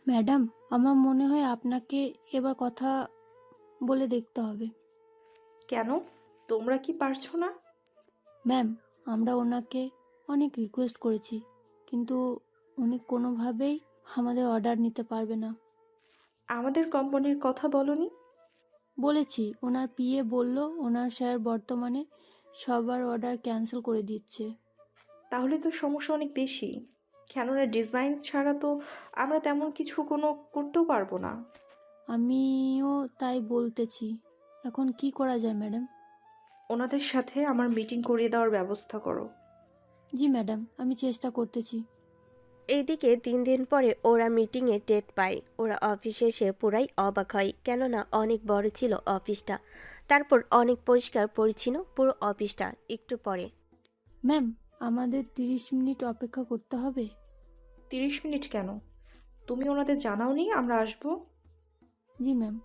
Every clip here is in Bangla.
ম্যাডাম, আমার মনে হয় আপনাকে এবার কথা বলে দেখতে হবে। কেন? তোমরা কি পারছো না? ম্যাম, আমরা ওনাকে অনেক রিকোয়েস্ট করেছি, কিন্তু উনি কোনোভাবেই আমাদের অর্ডার নিতে পারবে না। আমাদের কোম্পানির কথা বলনি? বলেছি, ওনার পিএ বলল ওনার স্যার বর্তমানে সবার অর্ডার ক্যান্সেল করে দিচ্ছে। তাহলে তো সমস্যা অনেক বেশি। কেননা ডিজাইন ছাড়া তো আমরা তেমন কিছু করতেও পারবো না। আমিও তাই বলতেছি। এখন কি করা যায় ম্যাডাম? ওনাদের সাথে আমার মিটিং করিয়ে দেওয়ার ব্যবস্থা করো। জি ম্যাডাম, আমি চেষ্টা করতেছি। এইদিকে 3 দিন পরে ওরা মিটিংয়ে ডেট পায়। ওরা অফিসে এসে পুরাই অবাক হয়, কেননা অনেক বড় ছিল অফিসটা। তারপর অনেক পরিষ্কার পরিচ্ছন্ন পুরো অফিসটা। একটু পরে ম্যাম, আমাদের 30 মিনিট অপেক্ষা করতে হবে। 30 মিনিট কেন? তুমি ওনাদের জানাওনি আমরা আসবো? জি ম্যাম,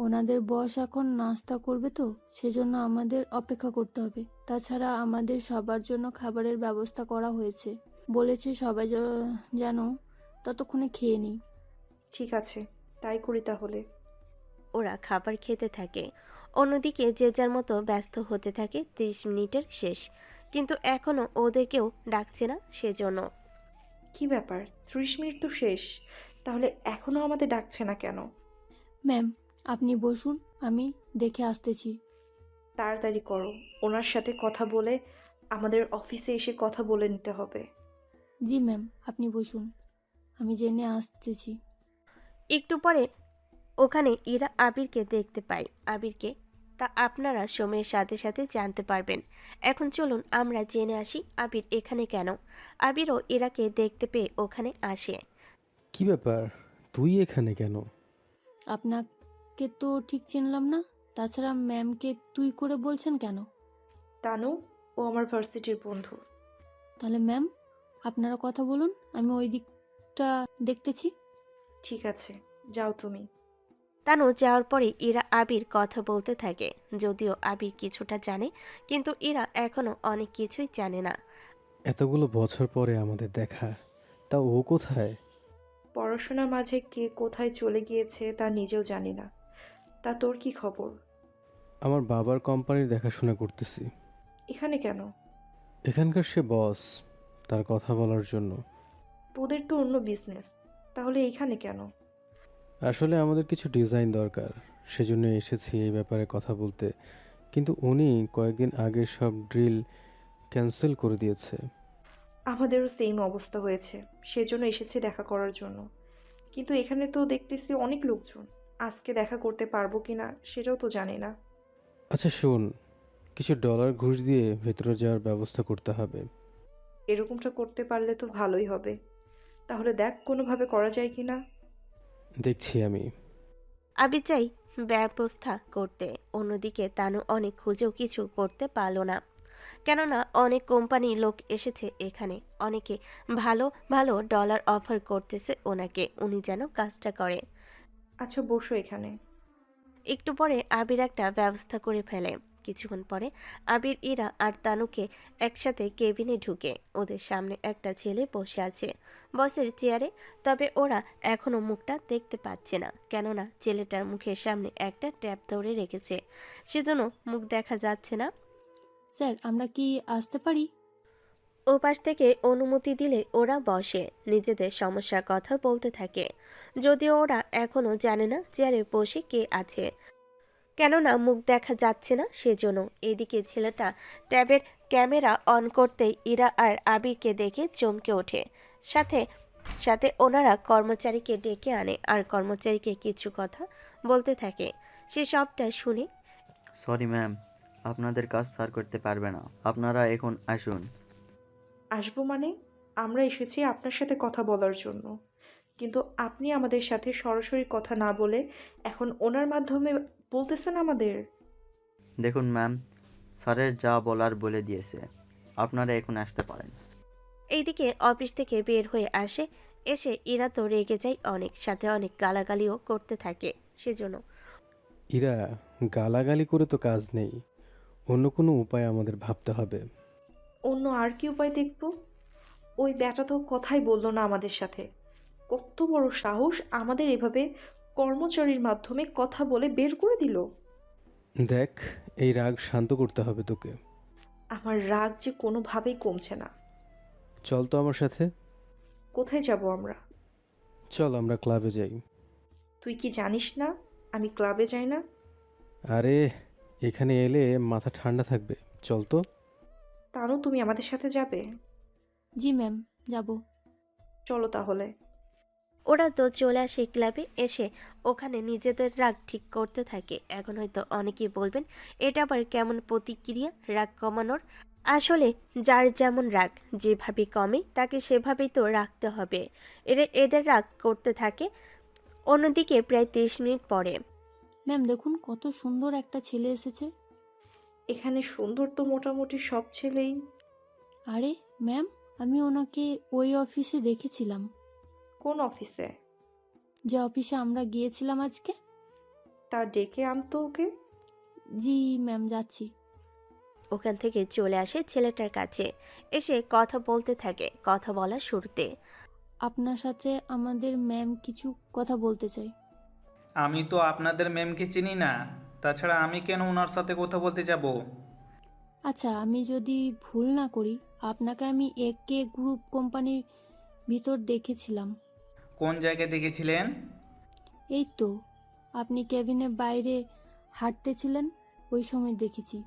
ওনাদের বস এখন নাস্তা করবে তো, সেজন্য আমাদের অপেক্ষা করতে হবে। তাছাড়া আমাদের সবার জন্য খাবারের ব্যবস্থা করা হয়েছে। বলেছে সবাই যেন ততক্ষণে খেয়ে নিই। ঠিক আছে, তাই করি তাহলে। ওরা খাবার খেতে থাকে। অন্যদিকে যে যার মতো ব্যস্ত হতে থাকে। 30 মিনিটের শেষ, কিন্তু এখনো ওদেরকেও ডাকছে না, সেজন্য। কি ব্যাপার, 30 মিনিট তো শেষ, তাহলে এখনো আমাদের ডাকছে না কেন? ম্যাম, আপনি বসুন, আমি দেখে আসতেছি। তাড়াতাড়ি করো, ওনার সাথে কথা বলে আমাদের অফিসে এসে কথা বলে নিতে হবে। জি ম্যাম, আপনি বসুন, আমি জেনে আসতেছি। একটু পরে ওখানে ইরা আবিরকে দেখতে পায়। আবিরকে তা আপনারা সময়ের সাথে সাথে জানতে পারবেন। এখন চলুন আমরা জেনে আসি আবির এখানে কেন। আবিরও ইরাকে দেখতে পেয়ে ওখানে আসে। কি ব্যাপার, তুই এখানে কেন? আপনাকে তো ঠিক চিনলাম না। তাছাড়া ম্যামকে তুই করে বলছেন কেন? তানু, ও আমার ভার্সিটির বন্ধু। তাহলে ম্যাম, আপনারা কথা বলুন, আমি ওই দিকটা দেখতেছি। ঠিক আছে, যাও তুমি। তানু যাওয়ার পরে ইরা আবির কথা বলতে থাকে। যদিও আবির কিছুটা জানে, কিন্তু ইরা এখনো অনেক কিছুই জানে না। এতগুলো বছর পরে আমাদের দেখা, তা ও কোথায়? পড়াশোনার মাঝে কে কোথায় চলে গিয়েছে তা নিজেও জানি না। তা তোর কি খবর? আমার বাবার কোম্পানির দেখাশোনা করতেছি। এখানে কেন? এখানকার সে বস, তার কথা বলার জন্য। তোদের তো অন্য বিজনেস, তাহলে এইখানে কেন? আসলে আমাদের কিছু ডিজাইন দরকার, সেজন্য এসেছি এই ব্যাপারে কথা বলতে। কিন্তু উনি কয়েকদিন আগে সব ড্রিল ক্যান্সেল করে দিয়েছে। আমাদেরও সেম অবস্থা হয়েছে, সেজন্য এসেছি দেখা করার জন্য। কিন্তু এখানে তো দেখতেছি অনেক লোকজন, আজকে দেখা করতে পারবো কিনা সেটাও তো জানি না। আচ্ছা শোন, কিছু ডলার ঘুষ দিয়ে ভেতরে যাওয়ার ব্যবস্থা করতে হবে। এরকমটা করতে পারলে তো ভালোই হবে। তাহলে দেখ কোনোভাবে করা যায় কিনা। দেখছি আমি। আবির চাই ব্যবস্থা করতে। অন্যদিকে তানু অনেক খুঁজেও কিছু করতে পারল না, কেননা অনেক কোম্পানি লোক এসেছে এখানে। অনেকে ভালো ভালো ডলার অফার করতেছে ওনাকে, উনি যেন কাজটা করে। আচ্ছা বসো এখানে। একটু পরে আবির একটা ব্যবস্থা করে ফেলে। কিছুক্ষণ পরে আবির, ইরা আর তানুকে একসাথে কেবিনে ঢুকে। ওদের সামনে একটা ছেলে বসে আছে বসের চেয়ারে। তবে ওরা এখনো মুখটা দেখতে পাচ্ছে না, কেননা ছেলেটার মুখের সামনে একটা ট্যাব ধরে রেখেছে, সেজন্য মুখ দেখা যাচ্ছে না। স্যার, আমরা কি আসতে পারি? ওপাশ থেকে অনুমতি দিলে ওরা বসে, নিজেদের সমস্যার কথা বলতে থাকে। যদিও ওরা এখনো জানে না চেয়ারে বসে কে আছে, কেননা মুখ দেখা যাচ্ছে না সেজন্য। এদিকে ছেলেটা ট্যাবের ক্যামেরা অন করতেই ইরা আর আবিরকে দেখে চমকে ওঠে। সাথে সাথে ওনারা কর্মচারীকে ডেকে আনে আর কর্মচারীকে কিছু কথা বলতে থাকে। সে সবটা শুনে সরি ম্যাম, আপনাদের কাজ স্যার করতে পারবে না, আপনারা এখন আসুন। আসবো মানে? আমরা এসেছি আপনার সাথে কথা বলার জন্য, কিন্তু আপনি আমাদের সাথে সরাসরি কথা না বলে এখন ওনার মাধ্যমে বলতেছেন আমাদের। দেখুন ম্যাম, স্যারের যা বলার বলে দিয়েছে, আপনারা এখন আসতে পারেন। এইদিকে অফিস থেকে বের হয়ে আসে। এসে ইরা তো রেগে যায় অনেক, সাথে অনেক গালাগালিও করতে থাকে সেজন্য। ইরা, গালাগালি করে তো কাজ নেই, অন্য কোনো উপায় আমাদের ভাবতে হবে। অন্য আর কি উপায় দেখব? ওই ব্যাটা তো কথাই বললো না আমাদের সাথে। কত বড় সাহস আমাদের এভাবে কর্মচারীর মাধ্যমে কথা বলে বের করে দিল। দেখ, এই রাগ শান্ত করতে হবে তোকে। আমার রাগ যে কোনোভাবেই কমছে না। চল তো আমার সাথে। কোথায় যাব আমরা? চল আমরা ক্লাবে যাই। তুই কি জানিস না আমি ক্লাবে যাই না? আরে, এখানে এলে মাথা ঠান্ডা থাকবে। চল তো। তানু, তুমি আমাদের সাথে যাবে? জি ম্যাম, যাব। চলো তাহলে। ওরা তো চলে আসে ক্লাবে। এসে ওখানে নিজেদের রাগ ঠিক করতে থাকে। এখন হয়তো অনেকেই বলবেন এটা আবার কেমন প্রতিক্রিয়া রাগ কমানোর। আসলে যার যেমন রাগ যেভাবে কমে তাকে সেভাবেই তো রাখতে হবে। এরা এদের রাগ করতে থাকে। অন্যদিকে প্রায় 30 মিনিট পরে ম্যাম দেখুন কত সুন্দর একটা ছেলে এসেছে। এখানে সুন্দর তো মোটামুটি সব ছেলেই। আরে ম্যাম, আমি ওনাকে ওই অফিসে দেখেছিলাম, কোন অফিসে? যে অফিসে আমরা গিয়েছিলাম আজকে। তার ডেকে আনতো ওকে। জি ম্যাম, যাচ্ছি। ওখান থেকে চলে আসে ছেলেটার কাছে। এসে কথা বলতে থাকে। কথা বলার শুরুতে আপনার সাথে আমাদের ম্যাম কিছু কথা বলতে চাই। আমি তো আপনাদের ম্যামকে চিনি না, তাছাড়া আমি কেন ওনার সাথে কথা বলতে যাব? আচ্ছা, আমি যদি ভুল না করি আপনাকে আমি একে গ্রুপ কোম্পানির ভিতর দেখেছিলাম। কোন জায়গায় দেখেছিলেন? এই তো, আপনি কেবিনের বাইরে হাঁটতেছিলেন, ওই সময় দেখেছি।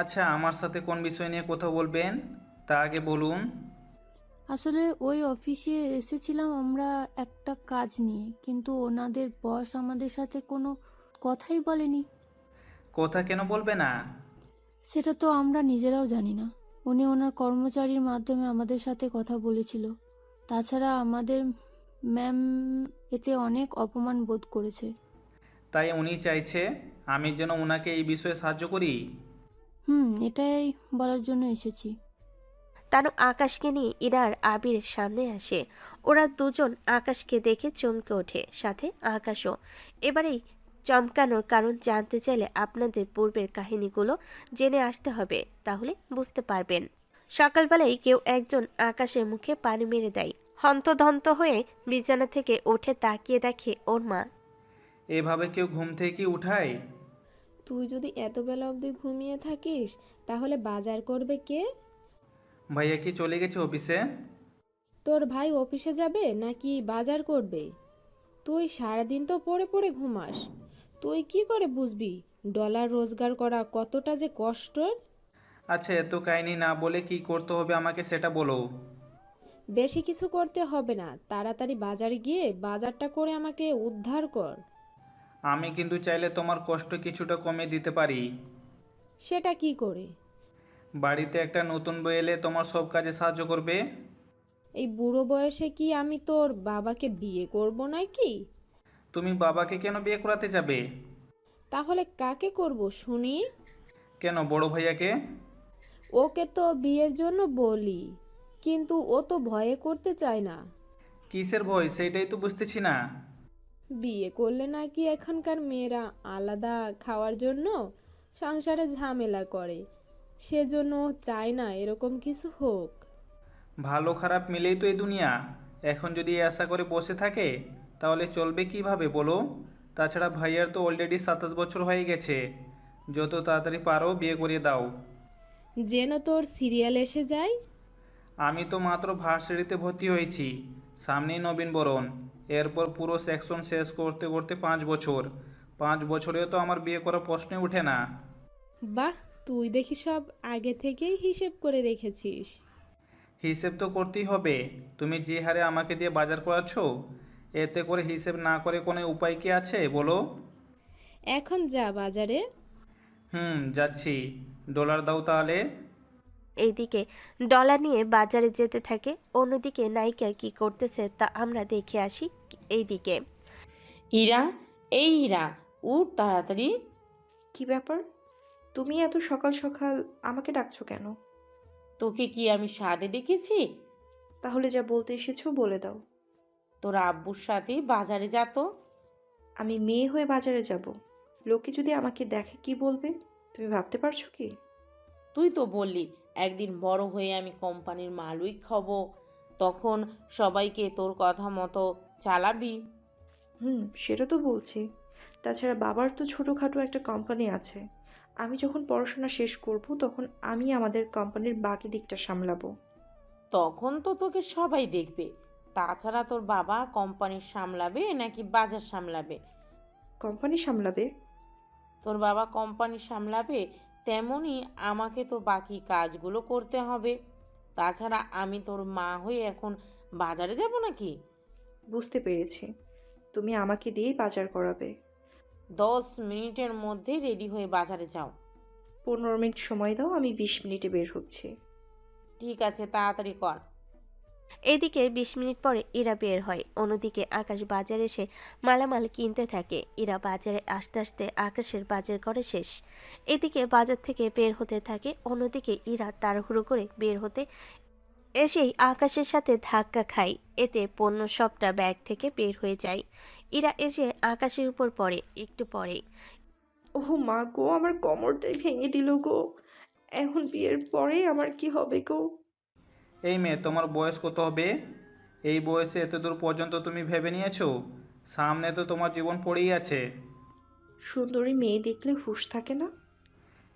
আচ্ছা, আমার সাথে কোন বিষয় নিয়ে কথা বলবেন তা আগে বলুন। আসলে ওই অফিসে এসেছিলাম আমরা একটা কাজ নিয়ে, কিন্তু ওনাদের বস আমাদের সাথে কোনো কথাই বলেনি। কথা কেন বলবে না? সেটা তো আমরা নিজেরাও জানি না। উনি ওনার কর্মচারীর মাধ্যমে আমাদের সাথে কথা বলেছিল। তাছাড়া আমাদের ম্যাম এতে অনেক অপমান বোধ করেছে। তাই উনি চাইছে আমি যেন ওনাকে এই বিষয়ে সাহায্য করি। এটাই বলার জন্য এসেছি। তানু আকাশকে নিয়ে ইরা আর আবিরের সামনে আসে। ওরা দুজন আকাশকে দেখে চমকে ওঠে, সাথে আকাশও। এবারেই চমকানোর কারণ জানতে চাইলে আপনাদের পূর্বের কাহিনীগুলো জেনে আসতে হবে, তাহলে বুঝতে পারবেন। সকালবেলায় কেউ একজন আকাশের মুখে পানি মেরে দেয়। হন্তদন্ত হয়ে বিছানা থেকে উঠে তাকিয়ে দেখে ওর মা। এভাবে কেউ ঘুম থেকে কি উঠায়? তুই যদি এত বেলা অবধি ঘুমিয়ে থাকিস তাহলে বাজার করবে কে? ভাইয়া কি চলে গেছে অফিসে? তোর ভাই অফিসে যাবে নাকি বাজার করবে? তুই সারাদিন তো পড়ে পড়ে ঘুমাস। তুই কি করে বুঝবি ডলার রোজগার করা কতটা যে কষ্টের? আচ্ছা, এত কাহিনী না বলে কি করতে হবে আমাকে সেটা বলো। বেশি কিছু করতে হবে না, তাড়াতাড়ি বাজারে গিয়ে বাজারটা করে আমাকে উদ্ধার কর। আমি কিন্তু চাইলে তোমার কষ্ট কিছুটা কমিয়ে দিতে পারি। সেটা কি করে? বাড়িতে একটা নতুন বউ এলে তোমার সব কাজে সাহায্য করবে। এই বুড়ো বয়সে কি আমি তোর বাবাকে বিয়ে করব নাকি? তুমি বাবাকে কেন বিয়ে করাতে যাবে? তাহলে কাকে করব শুনি? কেন, বড় ভাইয়াকে? ওকে তো বিয়ের জন্য বলি, কিন্তু ও তো ভয়ে করতে চায় না। কিসের ভয় সেটাই তো বুঝতেছি না। বিয়ে করলে নাকি এখনকার মেয়েরা আলাদা খাওয়ার জন্য সংসারে ঝামেলা করে, সেজন্য ও চায় না এরকম কিছু হোক। ভালো খারাপ মিলেই তো এই দুনিয়া। এখন যদি এই আশা করে বসে থাকে তাহলে চলবে কিভাবে বলো? তাছাড়া ভাইয়ার তো অলরেডি 27 বছর হয়ে গেছে। যত তাড়াতাড়ি পারো বিয়ে করিয়ে দাও। যেন তোর সিরিয়াল এসে যায়। আমি তো মাত্র ভার্সিটিতে ভর্তি হয়েছি, সামনেই নবীনবরণ। এরপর পুরো সেকশন শেষ করতে করতে 5 বছর। 5 বছরেও তো আমার বিয়ে করার প্রশ্নই ওঠে না। বাহ, তুই দেখি সব আগে থেকেই হিসেব করে রেখেছিস। হিসেব তো করতেই হবে। তুমি যে হারে আমাকে দিয়ে বাজার করাচ্ছ, এতে করে হিসেব না করে কোনো উপায় কি আছে বলো? এখন যা বাজারে। যাচ্ছি। ডলার দাও তাহলে। এইদিকে ডলার নিয়ে বাজারে যেতে থাকে। অন্যদিকে নায়িকা কি করতেছে তা আমরা দেখে আসি। এইদিকে ইরা, এই ইরা, উঠ তাড়াতাড়ি। কি ব্যাপার? তুমি এত সকাল সকাল আমাকে ডাকছো কেন? তোকে কি আমি সাদে ডেকেছি? তাহলে যা বলতে এসেছো বলে দাও। তোর আব্বুর সাথে বাজারে যা তো। আমি মেয়ে হয়ে বাজারে যাব? লোকে যদি আমাকে দেখে কি বলবে? তুমি ভাবতে পারছো কি? তুই তো বললি একদিন বড় হয়ে আমি কোম্পানির মালিক হব, তখন সবাইকে তোর কথা মতো চালাবি। সেটা তো বলছি। তাছাড়া বাবার তো ছোটোখাটো একটা কোম্পানি আছে। আমি যখন পড়াশোনা শেষ করব তখন আমি আমাদের কোম্পানির বাকি দিকটা সামলাবো। তখন তো তোকে সবাই দেখবে। তাছাড়া তোর বাবা কোম্পানি সামলাবে নাকি বাজার সামলাবে? কোম্পানি সামলাবে। তোর বাবা কোম্পানি সামলাবে, তেমনি আমাকে তো বাকি কাজগুলো করতে হবে। তাছাড়া আমি তোর মা হয়ে এখন বাজারে যাব নাকি? বুঝতে পেরেছি, তুমি আমাকে দিয়েই বাজার করাবে। 10 মিনিটের মধ্যে রেডি হয়ে বাজারে যাও। 15 মিনিট সময় দাও, আমি 20 মিনিটে বের হচ্ছি। ঠিক আছে, তাড়াতাড়ি কর। এদিকে 20 মিনিট পরে ইরা বের হয়। অন্যদিকে আকাশ বাজারে এসে মালামাল কিনতে থাকে। ইরা বাজারে আসতে আসতে আকাশের বাজার করে শেষ। এদিকে বাজার থেকে বের হতে থাকে, অন্যদিকে ইরা তাড়াহুড়ো করে বের হতে এসেই আকাশের সাথে ধাক্কা খায়। এতে পণ্য সবটা ব্যাগ থেকে বের হয়ে যায়। ইরা এসে আকাশের উপর পড়ে। একটু পরে ওহ মা গো, আমার কোমরটাই ভেঙে দিল গো। এখন বিয়ের পরে আমার কি হবে গো? এই মেয়ে, তোমার বয়স কত হবে? এই বয়সে এত দূর পর্যন্ত তুমি ভেবে নিয়েছো? সামনে তো তোমার জীবন পড়েই আছে। সুন্দরী মেয়ে দেখলে হুঁশ থাকে না?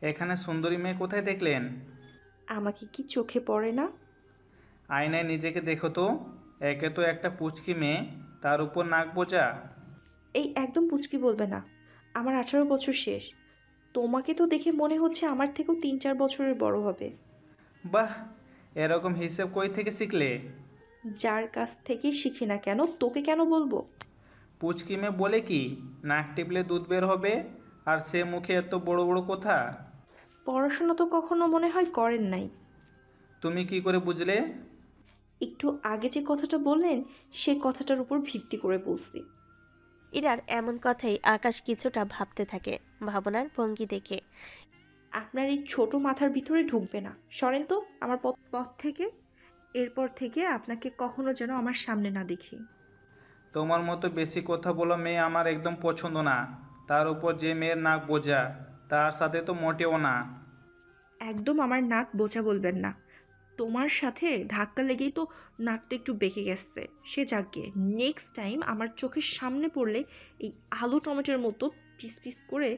এখানে সুন্দরী মেয়ে কোথায় দেখলেন? আমাকে কি চোখে পড়ে না? আয়নায় নিজেকে দেখো তো। একে তো একটা পুচকি মেয়ে, তার উপর নাক বোঝা। এই একদম পুচকি বলবে না। আমার 18 বছর শেষ। তোমাকে তো দেখে মনে হচ্ছে আমার থেকেও 3-4 বছরের বড় হবে। বাহ, এরকম হিসেব কই থেকে শিখলে? যার কাছ থেকেই শিখি না কেন, তোকে কেন বলবো? পুচকি মেয়ে বলে কি? নাক টিপলে দুধ বের হবে, আর সে মুখে এত বড় বড় কথা। পড়াশোনা তো কখনো মনে হয় করেন নাই। তুমি কি করে বুঝলে? একটু আগে যে কথাটা বললেন, সে কথাটার উপর ভিত্তি করে বলছি। ইরার এমন কথাই আকাশ কিছুটা ভাবতে থাকে, ভাবনার ভঙ্গি দেখে। আপনার এই ছোট মাথার ভিতরে ঢুকবে না, সরেন তো আমার পথ পথ থেকে। এরপর থেকে আপনাকে কখনো যেন আমার সামনে না দেখি। তোমার মতো বেশি কথা বলা মেয়ে আমার একদম পছন্দ না। তার উপর যে মেয়ের নাক বোঝা, তার সাথে তো মোটেও না। একদম আমার নাক বোঝা বলবেন না। তোমার সাথে ধাক্কা লেগেই তো নাকটা একটু বেঁকে গেছে। সে যাকে নেক্সট টাইম আমার চোখের সামনে পড়লে এই আলু টমেটোর মতো পিস পিস করে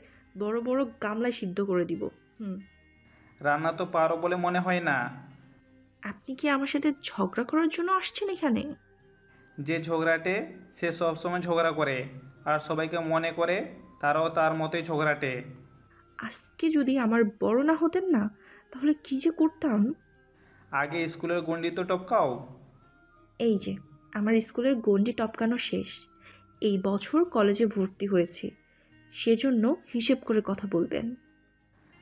বড় বড় গামলায় সিদ্ধ করে দিব। রান্না তো পারো বলে মনে হয় না। আপনি কি আমার সাথে ঝগড়া করার জন্য আসছেন এখানে? যে ঝগড়াটে, সে সবসময় ঝগড়া করে, আর সবাইকে মনে করে তারাও তার মতোই ঝগড়াটে। আজকে যদি আমার বড় না হতেন না, তাহলে কি যে করতাম। আগে স্কুলের গণ্ডি তো টপকাও। এই যে আমার স্কুলের গণ্ডি টপকানো শেষ। এই বছর কলেজে ভর্তি হয়েছি, সেজন্য হিসেব করে কথা বলবেন।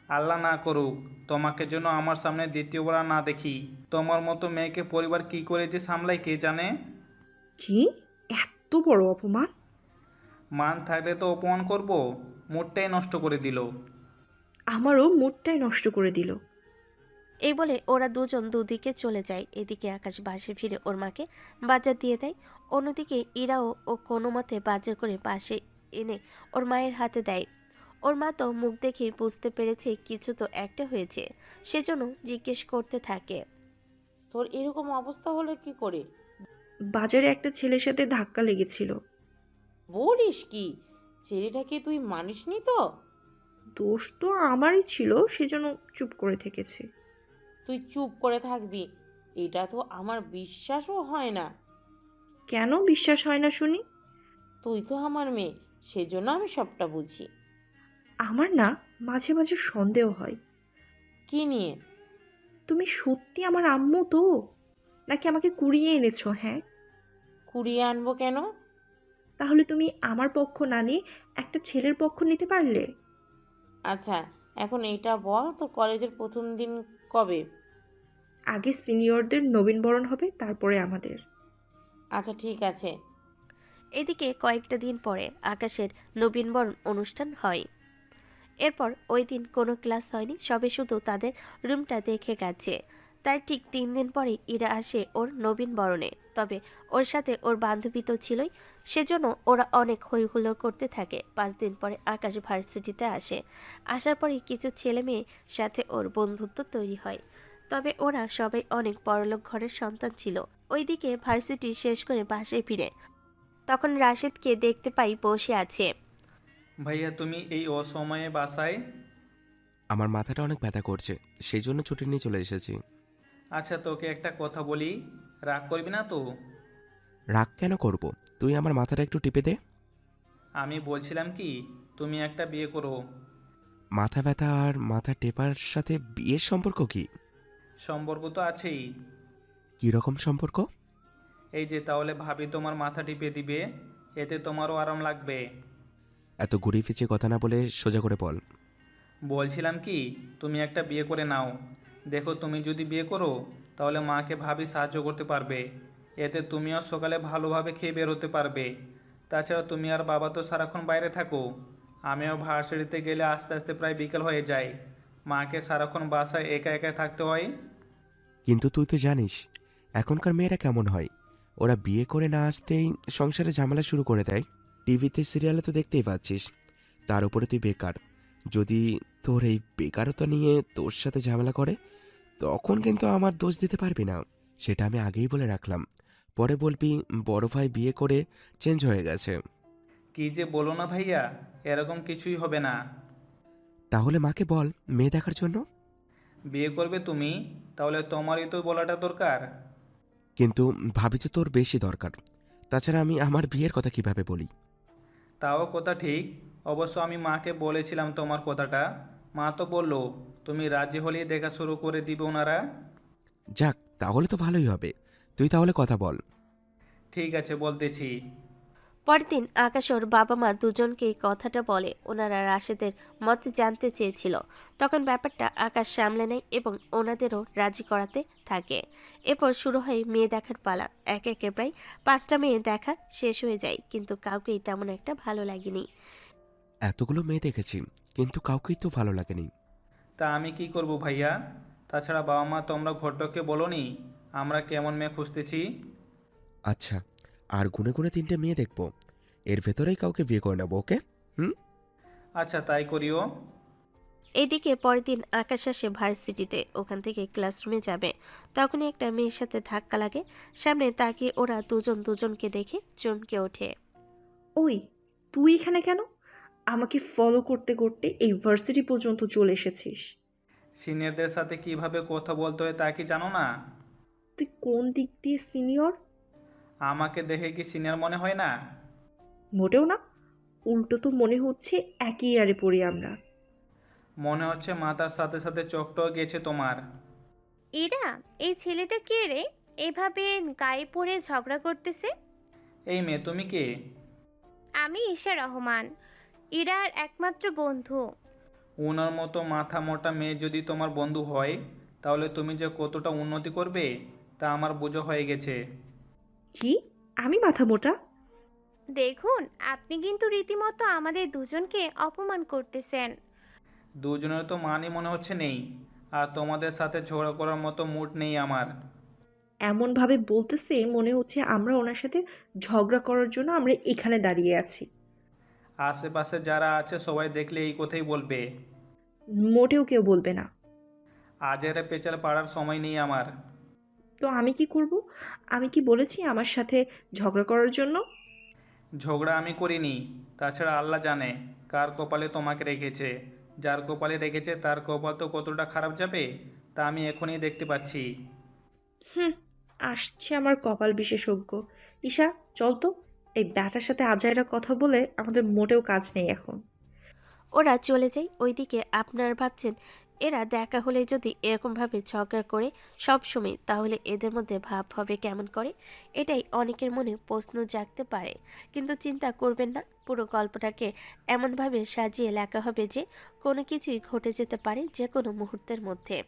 আল্লাহ না করুক তোমাকে যেন আমার সামনে দ্বিতীয়বার না দেখি। তোমার মতো মেয়েকে পরিবার কি করে যে সামলায় কে জানে। কি? এত বড় অপমান! মান থাকলে তো অপমান করব। মুডটাই নষ্ট করে দিল। আমারও মুডটাই নষ্ট করে দিল। এই বলে ওরা দুজন দুদিকে চলে যায়। এদিকে আকাশ বাসে ফিরে ওর মাকে বাজার দিয়ে দেয়। অন্যদিকে ইরাও ও কোনো মতে বাজার করে পাশে এনে ওর মায়ের হাতে দেয়। ওর মা তো মুখ দেখেই বুঝতে পেরেছে কিছু তো একটা হয়েছে, সেজন্য জিজ্ঞেস করতে থাকে। তোর এরকম অবস্থা হলো কি করে? বাজারে একটা ছেলের সাথে ধাক্কা লেগেছিল। বলিস কি? ছেলেটাকে তুই মানিসনি তো? দোষ তো আমারই ছিল, সেজন্য চুপ করে থেকেছি। তুই চুপ করে থাকবি? এটা তো আমার বিশ্বাসও হয় না। কেন বিশ্বাস হয় না শুনি? তুই তো আমার মেয়ে, সেজন্য আমি সবটা বুঝি। আমার না মাঝে মাঝে সন্দেহ হয়, কি নিয়ে? তুমি সত্যি আমার আম্মু তো, নাকি আমাকে কুড়িয়ে এনেছো? হ্যাঁ, কুড়িয়ে আনবো কেন? তাহলে তুমি আমার পক্ষ না নিয়ে একটা ছেলের পক্ষ নিতে পারলে। আচ্ছা, এখন এইটা বল, তোর কলেজের প্রথম দিন কবে? আগে সিনিয়রদের নবীনবরণ হবে, তারপরে আমাদের। আচ্ছা ঠিক আছে। এদিকে কয়েকটা দিন পরে আকাশের নবীনবরণ অনুষ্ঠান হয়। এরপর ওই দিন কোনো ক্লাস হয়নি, সবে শুধু তাদের রুমটা দেখে গেছে। তার ঠিক 3 দিন পরে ইরা আসে ওর নবীনবরণে। তবে ওর সাথে ওর বান্ধবী তো ছিলই, সেজন্য ওরা অনেক হই হুল্লোড় করতে থাকে। 5 দিন পরে আকাশ ভার্সিটিতে আসে। আসার পরে কিছু ছেলে মেয়ের সাথে ওর বন্ধুত্ব তৈরি হয়। তবে ওরা সবাই অনেক বড়লোক ঘরের সন্তান ছিল। ওইদিকে ভার্সিটি শেষ করে বাসায় ফিরে তখন রাশেদকে দেখতে পাই বসে আছে। ভাইয়া তুমি এই অসময়ে বাসায়? আমার মাথাটা অনেক ব্যথা করছে, সেই জন্য ছুটি নিয়ে চলে এসেছি। আচ্ছা তোকে একটা কথা বলি, রাগ করবি না তো? রাগ কেন করব? তুই আমার মাথাটা একটু টিপে দে। আমি বলছিলাম কি, তুমি একটা বিয়ে করো। মাথা ব্যথা আর মাথা টেপার সাথে বিয়ের সম্পর্ক কি? সম্পর্ক তো আছেই। কী রকম সম্পর্ক? এই যে তাহলে ভাবি তোমার মাথা টিপে দিবে, এতে তোমারও আরাম লাগবে। এত ঘুরিয়ে ফিচিয়ে কথা না বলে সোজা করে বল। বলছিলাম কি, তুমি একটা বিয়ে করে নাও। দেখো তুমি যদি বিয়ে করো তাহলে মাকে ভাবি সাহায্য করতে পারবে, এতে তুমিও সকালে ভালোভাবে খেয়ে বের হতে পারবে। তাছাড়া তুমি আর বাবা তো সারাক্ষণ বাইরে থাকো, আমিও ভার্সিটিতে গেলে আস্তে আস্তে প্রায় বিকেল হয়ে যায়, মাকে সারাক্ষণ বাসায় একা একা থাকতে হয়। কিন্তু তুই তো জানিস এখনকার মেয়েরা কেমন হয়, ওরা বিয়ে করে না আসতেই সংসারে ঝামেলা শুরু করে দেয়। টিভিতে সিরিয়ালে তো দেখতেই পাচ্ছিস। তার উপরে তুই বেকার, যদি তোর এই বেকারতা নিয়ে তোর সাথে ঝামেলা করে তখন কিন্তু আমার দোষ দিতে পারবি না, সেটা আমি আগেই বলে রাখলাম। পরে বলবি বড় ভাই বিয়ে করে চেঞ্জ হয়ে গেছে। কি যে বলো না ভাইয়া, এরকম কিছুই হবে না। তাহলে মাকে বল মেয়ে দেখার জন্য। বিয়ে করবে তুমি, তাহলে তোমারই তো বলাটা দরকার। কিন্তু ভাবি তো তোর বেশি দরকার, তাছাড়া আমি আমার বিয়ের কথা কিভাবে বলি? তাও কথা ঠিক। অবশ্য আমি মাকে বলেছিলাম তোমার কথাটা, মা তো বললো তুমি রাজি হলেই দেখা শুরু করে দিবে ওনারা। যাক, তাহলে তো ভালোই হবে। তুই তাহলে কথা বল। ঠিক আছে বলতেছি। পরের দিন আকাশ ওর বাবা মা দুজনকেই কথাটা বলে। ওনারা রাশেদের মত জানতে চেয়েছিল। তখন ব্যাপারটা আকাশ সামলে নেয় এবং ওনাদেরও রাজি করাতে থাকে। এরপর শুরু হয় মেয়ে দেখার পালা। একে একে প্রায় 5টা মেয়ে দেখা শেষ হয়ে যায়, কিন্তু কাউকেই তেমন একটা ভালো লাগেনি। এতগুলো মেয়ে দেখেছি কিন্তু কাউকেই তো ভালো লাগেনি। তা আমি কি করব ভাইয়া? তাছাড়া বাবা মা তোমরা ঘটককে বলোনি আমরা কেমন মেয়ে খুঁজতেছি? আচ্ছা, আর গুনে গুনে 3টে মেয়ে দেখবো, এর ভেতরেই কাউকে বিয়ে করে নেবো। ওকে? হুম। আচ্ছা তাই করিও। এইদিকে পরের দিন আকাশ আসে ভার্সিটিতে। ওখান থেকে ক্লাসরুমে যাবে, তখনই একটা মেয়ের সাথে ধাক্কা লাগে। সামনে তাকিয়ে ওরা দুজন দুজনকে দেখে চমকে ওঠে। ওই, তুই এখানে কেন? আমাকে ফলো করতে করতে এই ভার্সিটি পর্যন্ত চলে এসেছিস? সিনিয়রদের সাথে কিভাবে কথা বলতে হয় তা কি জানো না? তুই কোন দিক দিয়ে সিনিয়র? আমাকে দেখে কি সিনিয়র মনে হয় না? মোটেও না, উল্টো তো মনে হচ্ছে একই ইয়ারে পড়ি আমরা। মনে হচ্ছে মাথার সাথে সাথে চোখটাও গেছে তোমার। এরা, এই ছেলেটা কে রে? এভাবে গায়ে পড়ে ঝগড়া করতেছে। এই মেয়ে তুমি কে? আমি ঈশা রহমান, ইরার একমাত্র বন্ধু। ওনার মতো মাথা মোটা মেয়ে যদি তোমার বন্ধু হয় তাহলে তুমি যে কতটা উন্নতি করবে তা আমার বোঝা হয়ে গেছে। কি? আমি মাথা মোটা? দেখুন, আপনি কিন্তু রীতিমতো আমাদের দুজনকে অপমান করতেছেন। দুজনের তো মানই মনে হচ্ছে নেই, আর তোমাদের সাথে ঝগড়া করার মতো মুড নেই আমার। এমনভাবে বলতেছে মনে হচ্ছে আমরা ওনার সাথে ঝগড়া করার জন্য আমরা এখানে দাঁড়িয়ে আছি। আশেপাশে যারা আছে সবাই দেখলে এই কথাই বলবে। মোটেও কেউ বলবে না। আজেরে পেঁচাল পাড়ার সময় নেই আমার। তো আমি কি করব? আমি কি বলেছি আমার সাথে ঝগড়া করার জন্য? ঝগড়া আমি করিনি। তাছাড়া আল্লাহ জানে কার কপালে তোমাকে রেখেছে। যার কপালে রেখেছে তার কপাল তো কতটা খারাপ যাবে তা আমি এখনই দেখতে পাচ্ছি। হুম, আসছে আমার কপাল বিশেষজ্ঞ। ঈশা, চল তো, এই ব্যাটার সাথে আজাইরা কথা বলে আমাদের মোটেও কাজ নেই এখন। ওরা চলে যায়। ওইদিকে আপনারা ভাবছেন এরা দেখা হলে যদি এরকমভাবে ঝগড়া করে সবসময়, তাহলে এদের মধ্যে ভাব হবে কেমন করে? এটাই অনেকের মনে প্রশ্ন জাগতে পারে। কিন্তু চিন্তা করবেন না, পুরো গল্পটাকে এমনভাবে সাজিয়ে লেখা হবে যে কোনো কিছুই ঘটে যেতে পারে যে কোনো মুহূর্তের মধ্যে।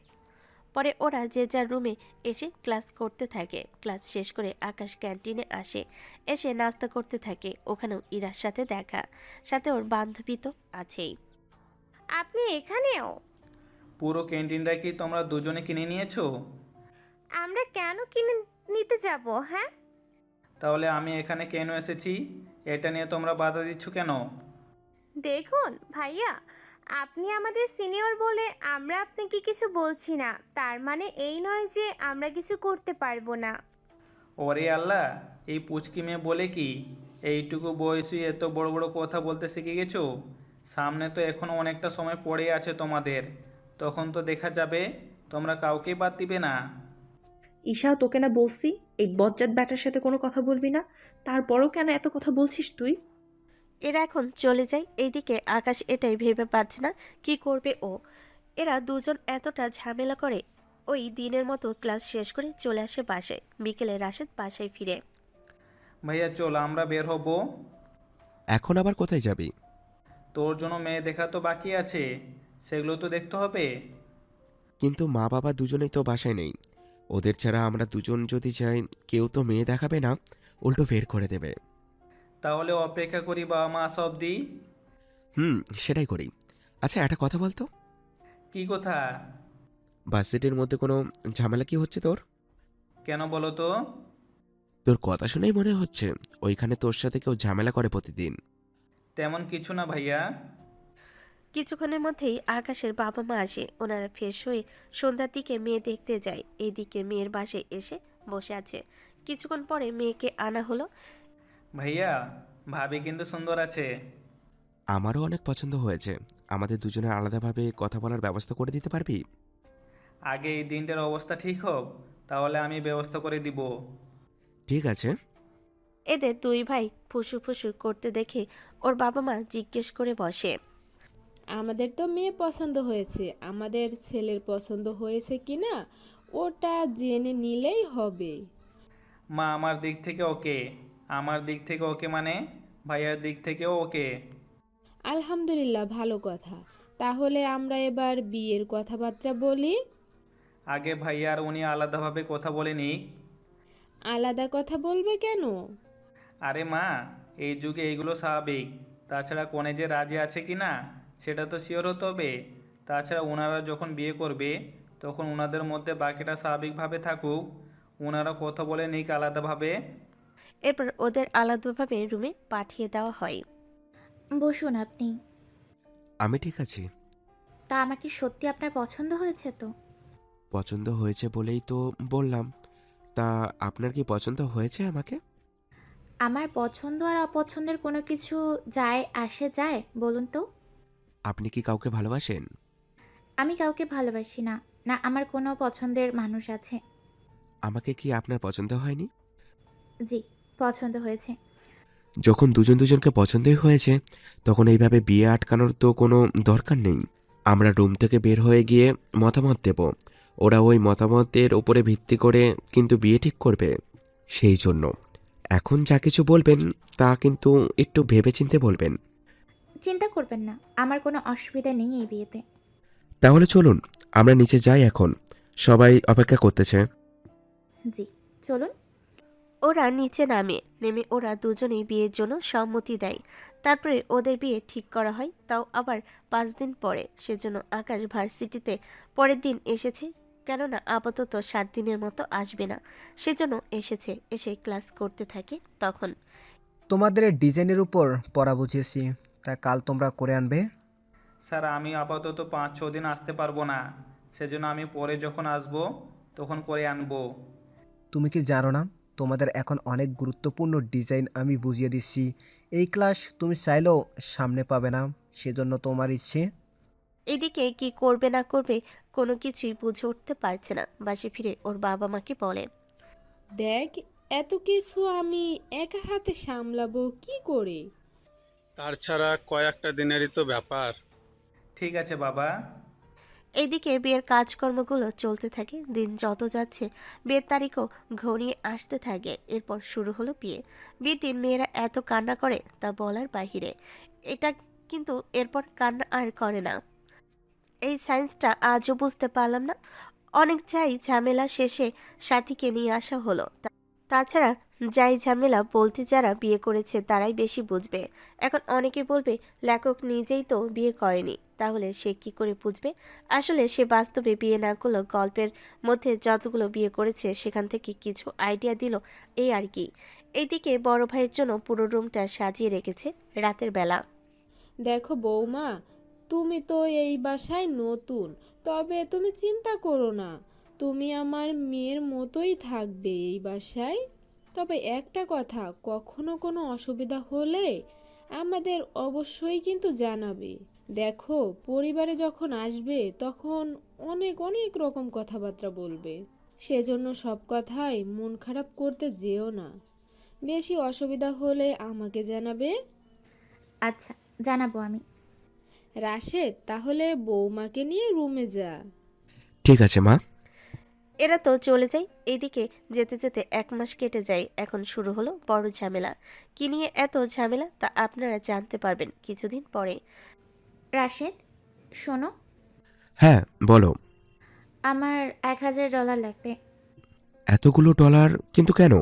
পরে ওরা যে যার রুমে এসে ক্লাস করতে থাকে। ক্লাস শেষ করে আকাশ ক্যান্টিনে আসে, এসে নাস্তা করতে থাকে। ওখানেও ইরার সাথে দেখা, সাথে ওর বান্ধবী তো আছেই। আপনি এখানেও? পুরো ক্যান্টিনটা কি তোমরা দুজনে কিনে নিয়েছো? আমরা কেন কিনে নিতে যাব? হ্যাঁ, তাহলে আমি এখানে কেন এসেছি এটা নিয়ে তোমরা বাধা দিচ্ছ কেন? দেখুন ভাইয়া, আপনি আমাদের সিনিয়র বলে আমরা আপনাকে কিছু বলছি না, তার মানে এই নয় যে আমরা কিছু করতে পারবো না। ওরে আল্লাহ, এই পুচকি মেয়ে বলে কি? এইটুকু বয়সে এত বড় বড় কথা বলতে শিখে গেছো? সামনে তো এখনো অনেকটা সময় পড়ে আছে তোমাদের, তখন তো দেখা যাবে তোমরা কাউকেই বাদ দিবে না। ঈশা, তোকে না বলছি এই বজ্জাত ব্যাটার সাথে কোনো কথা বলবি না? তারপরও কেন এত কথা বলছিস তুই? এরা এখন চলে যায়। এইদিকে আকাশ এটাই ভেবে পাচ্ছে না কি করবে ও। এরা দুজন এতটা ঝামেলা করে। ওই দিনের মতো ক্লাস শেষ করে চলে আসে বাসায়। বিকেলে রাশেদ বাসায় ফিরে। ভাইয়া চল আমরা বের হব। এখন আবার কোথায় যাবি? তোর জন্য মেয়ে দেখা তো বাকি আছে, সেগুলো তো দেখতে হবে। কিন্তু মা বাবা দুজনেই তো বাসায় নেই। ওদের ছাড়া আমরা দুজন যদি যাই, কেউ তো মেয়ে দেখাবে না, উল্টো বের করে দেবে। তাহলে অপেক্ষা করি বাবা মা আসা অবধি। সেটাই করি। আচ্ছা, একটা কথা বলতো, কি কথা? ভার্সিটির মধ্যে কোনো ঝামেলা কি হচ্ছে তোর? কেন বলো তো? তোর কথা শুনেই মনে হচ্ছে ওইখানে তোর সাথে কেউ ঝামেলা করে প্রতিদিন। তেমন কিছু না ভাইয়া। কিছুক্ষণের মধ্যেই আকাশের বাবা মা আসে। ওনারা ফ্রেশ হয়ে সন্ধ্যার দিকে মেয়ে দেখতে যায়। এইদিকে মেয়ের বাসায় এসে বসে আছে। কিছুক্ষণ পরে মেয়েকে আনা হলো। ভাইয়া, ভাবি কিন্তু সুন্দর আছে। আমারও অনেক পছন্দ হয়েছে। আমাদের দুজনের আলাদাভাবে কথা বলার ব্যবস্থা করে দিতে পারবি? আগে এই দিনটার অবস্থা ঠিক হোক, তাহলে আমি ব্যবস্থা করে দিব। ঠিক আছে। এদের দুই ভাই ফুসু ফুসু করতে দেখে ওর বাবা মা জিজ্ঞেস করে বসে। আমাদের তো মেয়ে পছন্দ হয়েছে, আমাদের ছেলের পছন্দ হয়েছে কি না ওটা জেনে নিলেই হবে। মা আমার দিক থেকে ওকে। আমার দিক থেকে ওকে মানে ভাইয়ার দিক থেকেও ওকে। আলহামদুলিল্লাহ, ভালো কথা। তাহলে আমরা এবার বিয়ের কথাবার্তা বলি। আগে ভাইয়া আর উনি আলাদাভাবে কথা বলে নিক। আলাদা কথা বলবে কেন? আরে মা, এই যুগে এইগুলো স্বাভাবিক। তাছাড়া কোনে যে রাজি আছে কি না সেটা তো শিওর হতে হবে। তাছাড়া ওনারা যখন বিয়ে করবে তখন ওনাদের মধ্যে বাকিটা স্বাভাবিকভাবে থাকুক, ওনারা কথা বলে নিক আলাদাভাবে। এরপর ওদের আলাদাভাবে রুমে পাঠিয়ে দেওয়া হয়। বসুন আপনি। আমি ঠিক আছি। তা আমাকে সত্যি আপনার পছন্দ হয়েছে তো? পছন্দ হয়েছে বলেই তো বললাম। তা আপনার কি পছন্দ হয়েছে আমাকে? আমার পছন্দ আর অপছন্দের কোনো কিছু যায় আসে যায় বলুন তো? আপনি কি কাউকে ভালোবাসেন? আমি কাউকে ভালোবাসি না। না, আমার কোনো পছন্দের মানুষ আছে। আমাকে কি আপনার পছন্দ হয়নি? জি, পছন্দ হয়েছে। যখন দুজন দুজনকে পছন্দই হয়েছে, তখন এইভাবে বিয়ে আটকানোর তো কোনো দরকার নেই। আমরা রুম থেকে বের হয়ে গিয়ে মতামত দেব। ওরা ওই মতামতের উপরে ভিত্তি করে কিন্তু বিয়ে ঠিক করবে। সেই জন্য এখন যা কিছু বলবেন তা কিন্তু একটু ভেবেচিন্তে বলবেন। চিন্তা করবেন না, আমার কোনো অসুবিধা নেই এই বিয়েতে। তাহলে চলুন আমরা নিচে যাই এখন। সবাই অপেক্ষা করতেছে। জি, চলুন। ওরা নিচে নেমে ওরা দুজনেই বিয়ের জন্য সম্মতি দেয়। তারপরে ওদের বিয়ে ঠিক করা হয়, তাও আবার 5 দিন পরে। সেজন্য আকাশ ভার্সিটিতে পরের দিন এসেছে, কেননা আপাতত 7 দিনের মতো আসবে না। সেজন্য এসে ক্লাস করতে থাকে। তখন তোমাদের ডিজাইনের উপর পড়া বুঝিয়েছি, তা কাল তোমরা করে আনবে। স্যার আমি আপাতত 5-6 দিন আসতে পারবো না, সেজন্য আমি পরে যখন আসবো তখন করে আনবো। তুমি কি জানো না, তোমাদের এখন অনেক গুরুত্বপূর্ণ ডিজাইন আমি বুঝিয়ে দিচ্ছি। এই ক্লাস তুমি চাইলেও সামনে পাবে না, সেজন্য তোমার ইচ্ছে। এদিকে কি করবে না করবে কোনো কিছুই বুঝে উঠতে পারছে না। বাসে ফিরে ওর বাবা মাকে বলে, দেখ, এত কিছু আমি একা হাতে সামলাবো কি করে? তার ছাড়া কয়েকটা দিনেরই তো ব্যাপার। ঠিক আছে বাবা। এইদিকে বিয়ের কাজকর্মগুলো চলতে থাকে। দিন যত যাচ্ছে বিয়ের তারিখও ঘনিয়ে আসতে থাকে। এরপর শুরু হলো বিয়ের দিন মেয়েরা এত কান্না করে তা বলার বাহিরে। এটা কিন্তু এরপর কান্না আর করে না। এই সায়েন্সটা আজও বুঝতে পারলাম না। অনেক যাই ঝামেলা শেষে সাথীকে নিয়ে আসা হলো। তাছাড়া যাই ঝামেলা বলতে যারা বিয়ে করেছে তারাই বেশি বুঝবে। এখন অনেকে বলবে লেখক নিজেই তো বিয়ে করেনি, তাহলে সে কি করে বুঝবে? আসলে সে বাস্তবে বিয়ে না করলেও গল্পের মধ্যে যতগুলো বিয়ে করেছে সেখান থেকে কিছু আইডিয়া দিল, এই আর কি। এইদিকে বড় ভাইয়ের জন্য পুরো রুমটা সাজিয়ে রেখেছে রাতের বেলা। দেখো বৌমা, তুমি তো এই বাসায় নতুন, তবে তুমি চিন্তা করো না, তুমি আমার মেয়ের মতোই থাকবে এই বাসায়। তবে একটা কথা, কখনো কোনো অসুবিধা হলে আমাদের অবশ্যই কিন্তু জানাবে। দেখো, পরিবারে যখন আসবে তখন অনেক অনেক রকম কথাবার্তা বলবে, সেজন্য সব কথাই মন খারাপ করতে যেও না। বেশি অসুবিধা হলে আমাকে জানাবে। আচ্ছা, জানাবো আমি। রাশেদ, তাহলে বৌমাকে নিয়ে রুমে যা। ঠিক আছে মা। এরা তো চলে যায়। এদিকে যেতে যেতে 1 মাস কেটে যায়। এখন শুরু হলো বড় ঝামেলা। কি নিয়ে এত ঝামেলা তা আপনারা জানতে পারবেন কিছুদিন পরে। রাশেদ, শোনো, হ্যাঁ বলো। আমার $1000 লাগবে। এতগুলো ডলার কিন্তু কেন?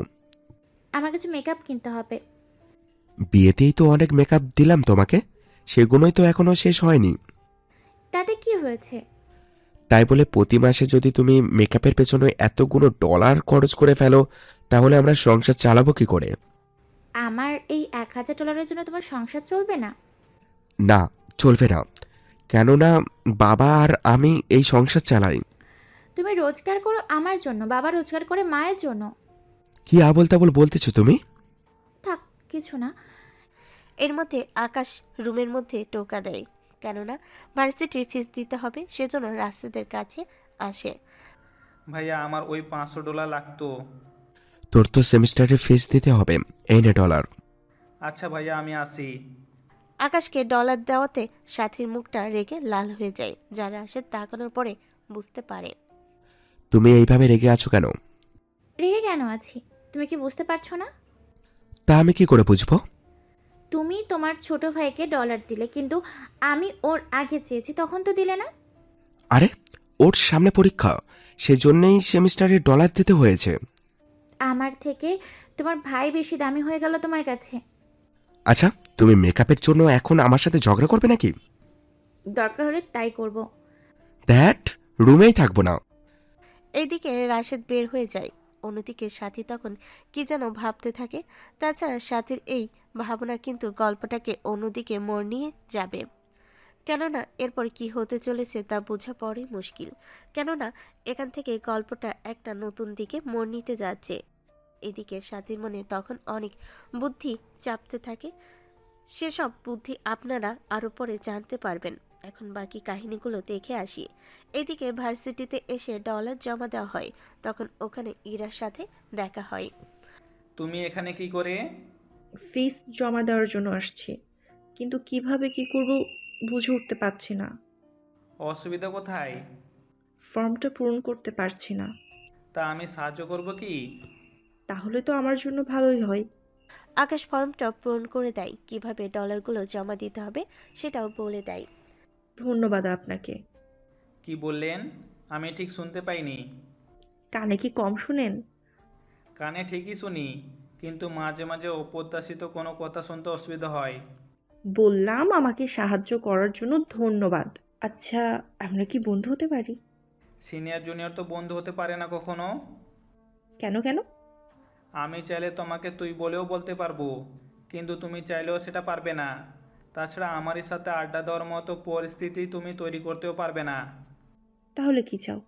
আমার কিছু মেকআপ কিনতে হবে। বিয়েতেই তো অনেক মেকআপ দিলাম তোমাকে, সেগুলোই তো এখনো শেষ হয়নি। তাতে কি হয়েছে? তাই বলে প্রতি মাসে যদি তুমি মেকআপের পেছনে এতগুলো ডলার খরচ করে ফেলো, তাহলে আমরা সংসার চালাবো কি করে? আমার এই $1000 জন্য তোমার সংসার চলবে না? না, চলবে না। কেননা বাবা আর আমি এই সংসার চালাই। তুমি রোজগার করো আমার জন্য, বাবা রোজগার করে মায়ের জন্য। কি আবোল তাবোল বলতেছো তুমি? থাক, কিছু না। এর মধ্যে আকাশ রুমের মধ্যে টোকা দেয়, কেননা ভার্সিটির ফিস দিতে হবে, সেজন্য রাশেদের কাছে আসে। ভাইয়া আমার ওই $500 লাগতো। তোর তো সেমিস্টারের ফিস দিতে হবে, এই নে ডলার। আচ্ছা ভাইয়া, আমি আসি। আকাশকে ডলার দেওয়াতে সাথীর মুখটা রেগে লাল হয়ে যায়, যা রাশেদ তাকানোর পরে বুঝতে পারে। তুমি এইভাবে রেগে আছো কেন? রেগে কেন আছি? তুমি কি বুঝতে পারছো না? তা আমি কি করে বুঝবো? তুমি তোমার ছোট ভাইকে ডলার দিলে, কিন্তু আমি ওর আগে চেয়েছি, তখন তো দিলে না। আরে, ওর সামনে পরীক্ষা, সেজন্যই সেমিস্টারে ডলার দিতে হয়েছে। আমার থেকে তোমার ভাই বেশি দামি হয়ে গেল তোমার কাছে। আচ্ছা, তুমি মেকআপের জন্য এখন আমার সাথে ঝগড়া করবে নাকি? দরকার হলে তাই করব। দ্যাট, রুমেই থাকবো না। এইদিকে রাশেদ বের হয়ে যায়। অন্যদিকে সাথী তখন কি যেন ভাবতে থাকে। তাছাড়া সাথীর এই ভাবনা কিন্তু গল্পটাকে অন্যদিকে মোড় নিয়ে যাবে, কেননা এরপর কি হতে চলেছে তা বোঝা পড়ে মুশকিল। কেননা এখান থেকে গল্পটা একটা নতুন দিকে মোড় নিতে যাচ্ছে। এদিকে সাথীর মনে তখন অনেক বুদ্ধি চাপতে থাকে। সেসব বুদ্ধি আপনারা আরও পরে জানতে পারবেন। এখন বাকি কাহিনীগুলো দেখে আসি। এদিকে ভার্সিটিতে এসে ডলার জমা দেওয়া হয়। তখন ওখানে ইরার সাথে দেখা হয়। তুমি এখানে কি করে? ফিস জমা দেওয়ার জন্য আসছি, কিন্তু কিভাবে কি করব বুঝে উঠতে পারছি না। অসুবিধা কোথায়? ফর্মটা পূরণ করতে পারছি না। তা আমি সাহায্য করব কি? তাহলে তো আমার জন্য ভালোই হয়। আকাশ ফর্মটা পূরণ করে দেয়। কিভাবে ডলারগুলো জমা দিতে হবে সেটাও বলে দেয়। ধন্যবাদ আপনাকে। কি বললেন? আমি ঠিক শুনতে পাইনি। কানে কি কম শুনেন? কানে ঠিকই শুনি, কিন্তু মাঝে মাঝে অপ্রত্যাশিত কোনো কথা শুনতে অসুবিধা হয়। বললাম আমাকে সাহায্য করার জন্য ধন্যবাদ। আচ্ছা, আমরা কি বন্ধু হতে পারি? সিনিয়র জুনিয়র তো বন্ধু হতে পারে না কখনো। কেন কেন? আমি চাইলে তোমাকে তুই বলেও বলতে পারবো, কিন্তু তুমি চাইলেও সেটা পারবে না। তাছাড়া আমারই সাথে আড্ডা দেওয়ার মতো পরিস্থিতি তুমি তৈরি করতেও পারবে না। তাহলে কি চাও?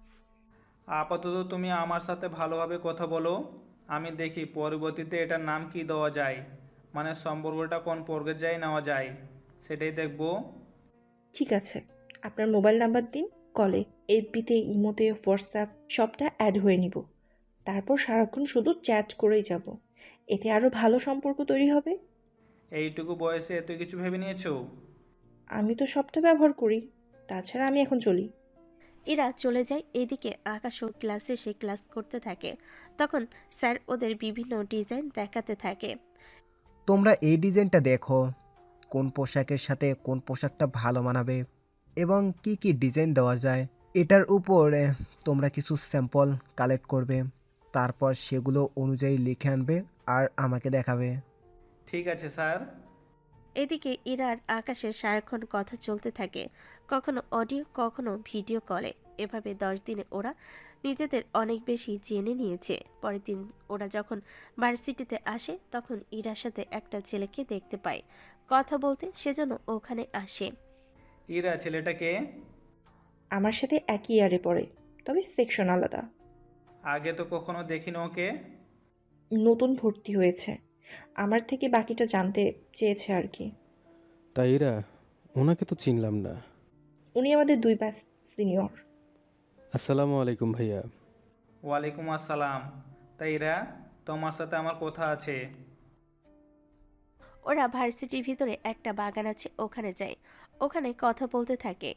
আপাতত তুমি আমার সাথে ভালোভাবে কথা বলো, আমি দেখি পরবর্তীতে এটার নাম কি দেওয়া যায়, মানে সম্পর্কটা কোন পর্যায়ে নেওয়া যায়, সেটাই দেখবো। ঠিক আছে, আপনার মোবাইল নাম্বার দিন, কলে, এফবিতে, ইমোতে, হোয়াটসঅ্যাপ সবটা অ্যাড হয়ে নিব। তারপর সারাক্ষণ শুধু চ্যাট করেই যাব। এতে আরও ভালো সম্পর্ক তৈরি হবে। এইটুকু বয়সে এত কিছু ভেবে নিয়েছো? আমি তো সবটা ব্যবহার করি। তাছাড়া আমি এখন চলি। এরা চলে যায়। এদিকে আকাশও ক্লাসে সে ক্লাস করতে থাকে। তখন স্যার ওদের বিভিন্ন ডিজাইন দেখাতে থাকে। তোমরা এই ডিজাইনটা দেখো, কোন পোশাকের সাথে কোন পোশাকটা ভালো মানাবে এবং কি কি ডিজাইন দেওয়া যায়। এটার উপর তোমরা কিছু স্যাম্পল কালেক্ট করবে, তারপর সেগুলো অনুযায়ী লিখে আনবে আর আমাকে দেখাবে। ঠিক আছে স্যার। এদিকে ইরার আকাশের সারাক্ষণ কথা চলতে থাকে, কখনো অডিও কখনো ভিডিও কলে। এভাবে 10 দিনে ওরা নিজেদের অনেক বেশি জেনে নিয়েছে। পরের দিন ওরা যখন ভার্সিটিতে আসে তখন ইরার সাথে একটা ছেলেকে দেখতে পায়, কথা বলতে সেজন্য ওখানে আসে। ইরা ছেলেটাকে আমার সাথে একই ইয়ারে পড়ে, তবে সেকশন আলাদা। আগে তো কখনো দেখিনি ওকে। নতুন ভর্তি হয়েছে, আমার থেকে বাকিটা জানতে চেয়েছে আর কি। তাই ইরা, ওনাকে তো চিনলাম না। উনি আমাদের 2 ব্যাচ সিনিয়র। আসসালামু আলাইকুম ভাইয়া। ওয়ালাইকুম আসসালাম। তাই ইরা, তোমার সাথে আমার কথা আছে। ওরা ভার্সিটির ভিতরে একটা বাগান আছে, ওখানে যায়। ওখানে কথা বলতে থাকে।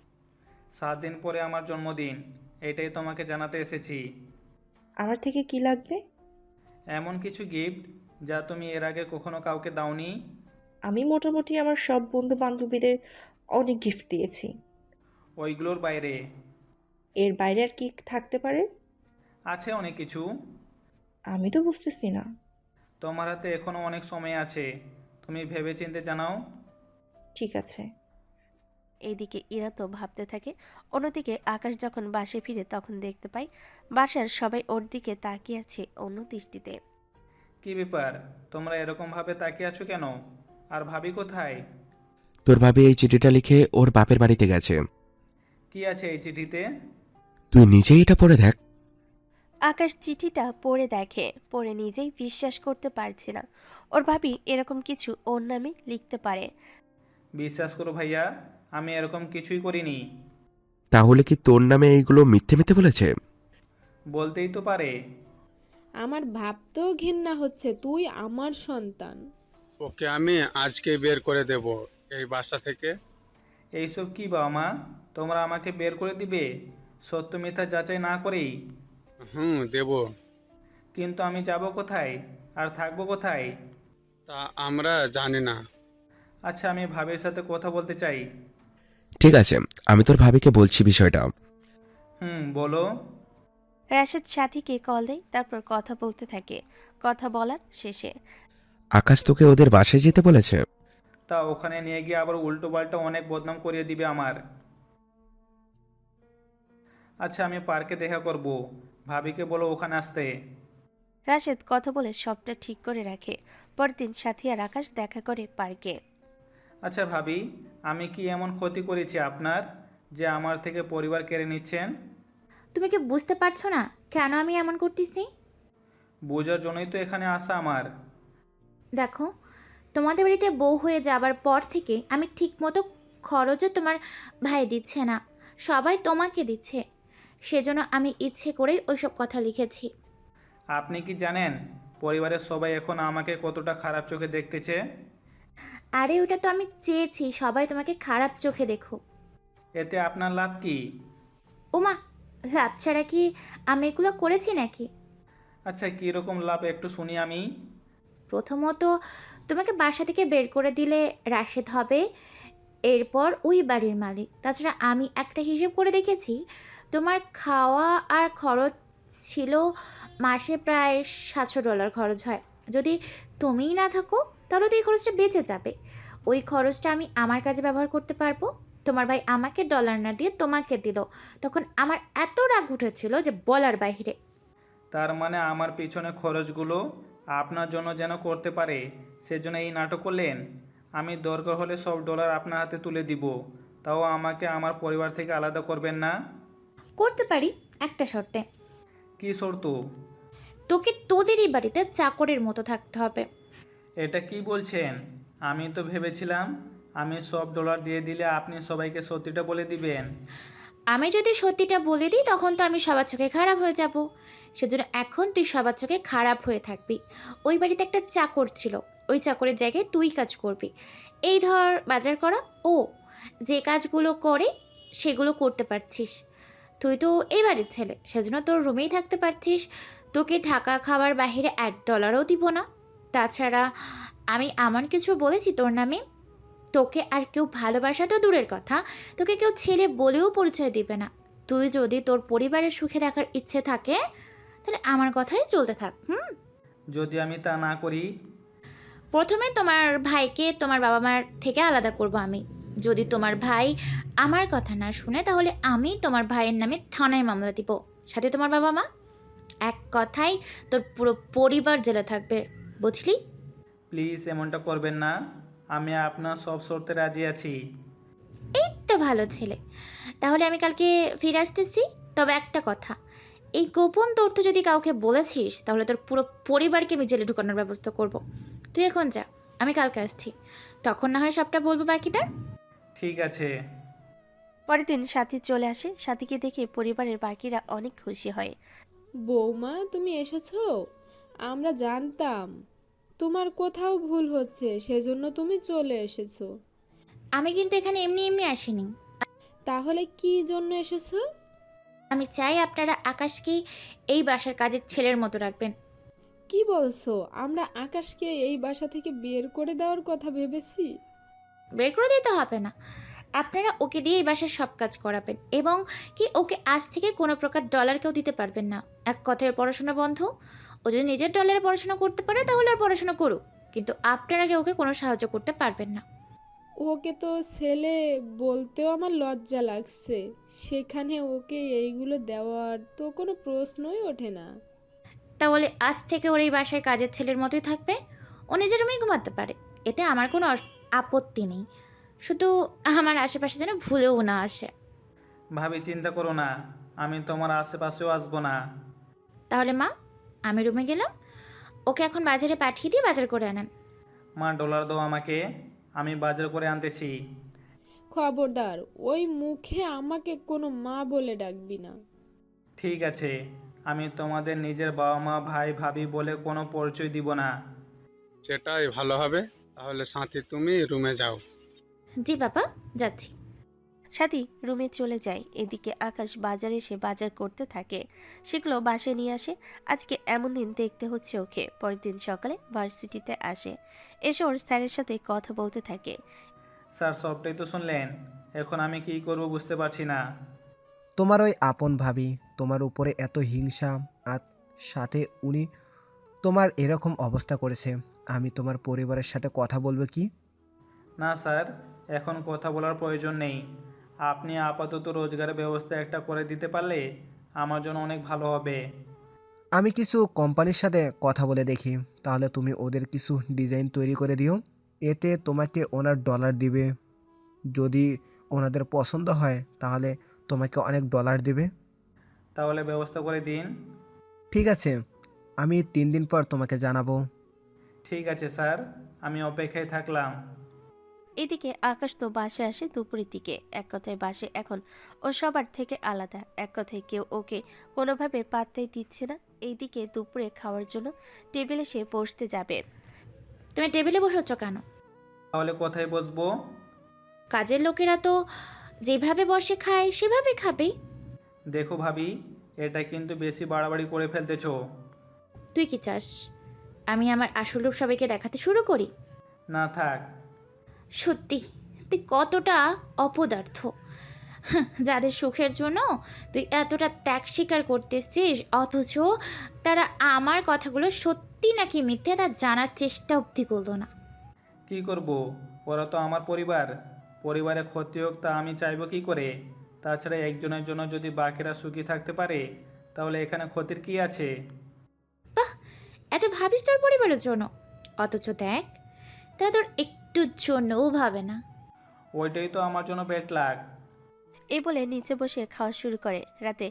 7 দিন পরে আমার জন্মদিন, এটাই তোমাকে জানাতে এসেছি। আমার থেকে কি লাগবে? এমন কিছু গিফট যা তুমি এর আগে কখনো কাউকে দাওনি। আমি মোটামুটি আমার সব বন্ধু বান্ধবীদের অনেক গিফট দিয়েছি। ওইগুলোর বাইরে এর বাইরে আর কি থাকতে পারে? আছে অনেক কিছু। আমি তো বুঝতেছি না। তোমার হাতে এখনো অনেক সময় আছে, তুমি ভেবেচিন্তে জানাও। ঠিক আছে। এইদিকে ইরা তো ভাবতে থাকে। অন্যদিকে আকাশ যখন বাসে ফিরে তখন দেখতে পায় বাসার সবাই ওর দিকে তাকিয়ে আছে অন্য দৃষ্টিতে। কি ব্যাপার, তোমরা এরকম ভাবে তাকিয়ে আছো কেন? আর ভাবি কোথায়? তোর ভাবি এই চিঠিটা লিখে ওর বাপের বাড়িতে গেছে। কি আছে এই চিঠিতে? তুই নিজেই এটা পড়ে দেখ। আকাশ চিঠিটা পড়ে দেখে, পড়ে নিজেই বিশ্বাস করতে পারছে না ওর ভাবি এরকম কিছু ওর নামে লিখতে পারে। বিশ্বাস করো ভাইয়া, আমি এরকম কিছুই করিনি। তাহলে কি তোর নামে এইগুলো মিথ্যে মিথ্যে বলেছে? বলতেই তো পারে। আমার ভাবতেও ঘেন্না হচ্ছে, তুই আমার সন্তান। ওকে আমি আজকে বের করে দেব এই বাসা থেকে। এইসব কি বাবা মা, তোমরা আমাকে বের করে দিবে সত্য মিথ্যা যাচাই না করেই? দেব। কিন্তু আমি যাব কোথায় আর থাকবো কোথায়? তা আমরা জানি না। আচ্ছা, আমি ভাবির সাথে কথা বলতে চাই। ঠিক আছে, আমি তোর ভাবিকে বলছি বিষয়টা। বলো। রাশেদ সাথীকে কল দেয়, তারপর কথা বলতে থাকে। কথা বলার শেষে আকাশ তোকে ওদের বাসায় যেতে বলেছে? তা ওখানে নিয়ে গিয়ে আবার উল্টো পাল্টা অনেক বদনাম করিয়ে দিবে আমার। আচ্ছা, আমি পার্কে দেখা করব, ভাবিকে বলো ওখানে আসতে। রাশেদ কথা বলে সবটা ঠিক করে রাখে। পরদিন সাথী আর আকাশ দেখা করে পার্কে। আচ্ছা ভাবি, আমি কি এমন ক্ষতি করেছি আপনার যে আমার থেকে পরিবার কেড়ে নিচ্ছেন? তুমি কি বুঝতে পারছো না কেন আমি এমন করতেছি? বোঝার জন্যই তো এখানে আসা আমার। দেখো, তোমাদের বাড়িতে বউ হয়ে যাবার পর থেকে আমি ঠিকমতো খরচও তোমার ভাই দিচ্ছে না, সবাই তোমাকে দিচ্ছে। সেজন্য আমি ইচ্ছে করেই ওইসব কথা লিখেছি। আপনি কি জানেন পরিবারের সবাই এখন আমাকে কতটা খারাপ চোখে দেখতেছে? আরে ওটা তো আমি চেয়েছি সবাই তোমাকে খারাপ চোখে দেখো। এতে আপনার লাভ কি? ওমা, লাভ ছাড়া কি আমি এগুলো করেছি নাকি? আচ্ছা, কীরকম লাভ একটু শুনি আমি। প্রথমত, তোমাকে বাসা থেকে বের করে দিলে রাশেদ হবে এরপর ওই বাড়ির মালিক। তাছাড়া আমি একটা হিসেব করে দেখেছি, তোমার খাওয়া আর খরচ ছিল মাসে প্রায় $700 খরচ হয়। যদি তুমিই না থাকো তাহলে তো এই খরচটা বেঁচে যাবে। ওই খরচটা আমি আমার কাজে ব্যবহার করতে পারবো। তোমার ভাই আমাকে ডলার না দিয়ে তোমাকে দিল, তখন আমার এত রাগ উঠেছিল যে বলার বাইরে। তার মানে আমার পিছনে খরচগুলো আপনার জন্য যেন করতে পারে সেজন্য এই নাটক করলেন? আমি দরকার হলে সব ডলার আপনার হাতে তুলে দিব, তাও আমাকে আমার পরিবার থেকে আলাদা করবেন না? করতে পারি, একটা শর্তে। কি শর্ত? তোকে তোদেরই বাড়িতে চাকরের মতো থাকতে হবে। এটা কি বলছেন? আমি তো ভেবেছিলাম আমি সব ডলার দিয়ে দিলে আপনি সবাইকে সত্যিটা বলে দিবেন। আমি যদি সত্যিটা বলে দিই তখন তো আমি সবার চোখে খারাপ হয়ে যাব। সেজন্য এখন তুই সবার চোখে খারাপ হয়ে থাকবি। ওই বাড়িতে একটা চাকর ছিল, ওই চাকরের জায়গায় তুই কাজ করবি। এই ধর বাজার করা, ও যে কাজগুলো করে সেগুলো করতে পারছিস। তুই তো এই বাড়ির ছেলে, সেজন্য তোর রুমেই থাকতে পারছিস। তোকে থাকা খাবার বাহিরে $1ও দিব না। তাছাড়া আমি এমন কিছু বলেছি তোর নামে, তোকে আর কেউ ভালোবাসা তো দূরের কথা, তোকে কেউ ছেলে বলেও পরিচয় দিবে না। তুই যদি তোর পরিবারের সুখে থাকার ইচ্ছে থাকে তাহলে আমার কথাই চলতে থাক। যদি আমি তা না করি? প্রথমে তোমার ভাইকে তোমার বাবা মার থেকে আলাদা করব আমি। যদি তোমার ভাই আমার কথা না শুনে তাহলে আমি তোমার ভাইয়ের নামে থানায় মামলা দিব, সাথে তোমার বাবা মা। এক কথায় তোর পুরো পরিবার জেলে থাকবে, বুঝলি? প্লিজ এমনটা করবেন না, আমি আপনার সব শর্তে রাজি আছি। এই তো তো ভালো ছেলে। তাহলে আমি কালকে ফিরে আসতেছি। তবে একটা কথা, এই গোপন তথ্য যদি কাউকে বলেছিস তাহলে তোর পুরো পরিবারকে আমি জেলে ঢুকানোর ব্যবস্থা করব। তুই এখন যা, আমি কালকে আসছি, তখন না হয় সবটা বলবো বাকিটা। ঠিক আছে। পরের দিন সাথী চলে আসে। সাথীকে দেখে পরিবারের বাকিরা অনেক খুশি হয়। বৌমা তুমি এসেছো? আমরা জানতাম তোমার কোথাও ভুল হচ্ছে, সেজন্য তুমি চলে এসেছো। আমি কিন্তু এখানে এমনি এমনি আসিনি। তাহলে কি জন্য এসেছো? আমি চাই আপনারা আকাশকে এই বাসার কাজের ছেলের মতো রাখবেন। কি বলছো? আমরা আকাশকে এই বাসা থেকে বের করে দেওয়ার কথা ভেবেছি। বের করে দিতে হবে না, আপনারা ওকে দিয়ে এই বাসার সব কাজ করাবেন এবং কি ওকে আজ থেকে কোনো প্রকার ডলার কেউ দিতে পারবেন না। এক কথায় পড়াশোনা বন্ধ। ও যদি নিজের ডলারে পড়াশোনা করতে পারে তাহলে আর পড়াশোনা করুক, কিন্তু আপনারা কেউ ওকে কোনো সাহায্য করতে পারবেন না। ওকে তো ছেলে বলতেও আমার লজ্জা লাগছে, সেখানে ওকে এইগুলো দেওয়ার তো কোনো প্রশ্নই ওঠে না। তাহলে আজ থেকে ওর এই বাসায় কাজের ছেলের মতোই থাকবে। ও নিজের রুমেই ঘুমাতে পারে, এতে আমার কোনো আপত্তি নেই। শুধু আমার আশেপাশে যেন ভুলেও না আসে। ভাবি চিন্তা করো না, আমি তোমার আশেপাশেও আসবো না। তাহলে মা, আমি রুমে গেলাম, ওকে এখন বাজারে পাঠিয়ে দিয়ে বাজার করে আনেন। মা ডলার দাও আমাকে, আমি বাজার করে আনতেছি। খবরদার ওই মুখে আমাকে কোনো মা বলে ডাকবি না। ঠিক আছে, আমি তোমাদের নিজের বাবা মা ভাই ভাবি বলে কোনো পরিচয় দিব না। সেটাই ভালো হবে। তাহলে সাথী তুমি রুমে যাও। জি বাবা, যাচ্ছি। সাথী রুমে চলে যায়। এদিকে আকাশ বাজারে এসে বাজার করতে থাকে। সেগুলো বাসায় নিয়ে আসে। আজকে এমন দিন দেখতে হচ্ছে ওকে। পরের দিন সকালে ভার্সিটিতে আসে। এসে ওর স্যারের সাথে কথা বলতে থাকে। স্যার সবটাই তো শুনলেন, এখন আমি কি করব বুঝতে পারছি না। তোমার ওই আপন ভাবি তোমার উপরে এত হিংসা, আর সাথে উনি তোমার এরকম অবস্থা করেছে। আমি তোমার পরিবারের সাথে কথা বলবো কি? না স্যার, এখন কথা বলার প্রয়োজন নেই। আপনি আপাতত রোজগারের ব্যবস্থা একটা করে দিতে পারলে আমার জন্য অনেক ভালো হবে। আমি কিছু কোম্পানির সাথে কথা বলে দেখি, তাহলে তুমি ওদের কিছু ডিজাইন তৈরি করে দিও। এতে তোমাকে ওনার ডলার দিবে। যদি ওনাদের পছন্দ হয় তাহলে তোমাকে অনেক ডলার দেবে। তাহলে ব্যবস্থা করে দিন। ঠিক আছে, আমি 3 দিন পর তোমাকে জানাবো। ঠিক আছে স্যার, আমি অপেক্ষায় থাকলাম। এদিকে আকাশ তো বাসে আসে দুপুরের দিকে। এক কথায় বাসে এখন ও সবার থেকে আলাদা। এক কথায় কেউ ওকে কোনোভাবে পাত্তাই দিচ্ছে না। এইদিকে দুপুরে খাওয়ার জন্য টেবিলে সে বসতে যাবে। তুমি টেবিলে বসেছ কেন? তাহলে কোথায় বসবো? কাজের লোকেরা তো যেভাবে বসে খায় সেভাবে খাবেই। দেখো ভাবি, এটা কিন্তু বেশি বাড়াবাড়ি করে ফেলতেছো। তুই কি চাস আমি আমার আসল রূপ সবাইকে দেখাতে শুরু করি? না থাক। সত্যি তুই কতটা অপদার্থ। যাদের সুখের জন্য তুই এতটা ত্যাগ স্বীকার করতেছিস, অথচ তারা আমার কথাগুলো সত্যি নাকি মিথ্যে তা জানার চেষ্টা অবধি করলো না। কি করব, ওরা তো আমার পরিবার। পরিবারের ক্ষতি হোক তা আমি চাইবো কি করে? তাছাড়া একজনের জন্য যদি বাকিরা সুখী থাকতে পারে তাহলে এখানে ক্ষতির কি আছে? বাহ, এত ভাবিস তোর পরিবারের জন্য, অথচ দেখ তারা তোর একটুর জন্যও ভাবে না। ওইটাই তো আমার জন্য ব্যাড লাক। এই বলে নিচে বসে খাওয়া শুরু করে। রাতে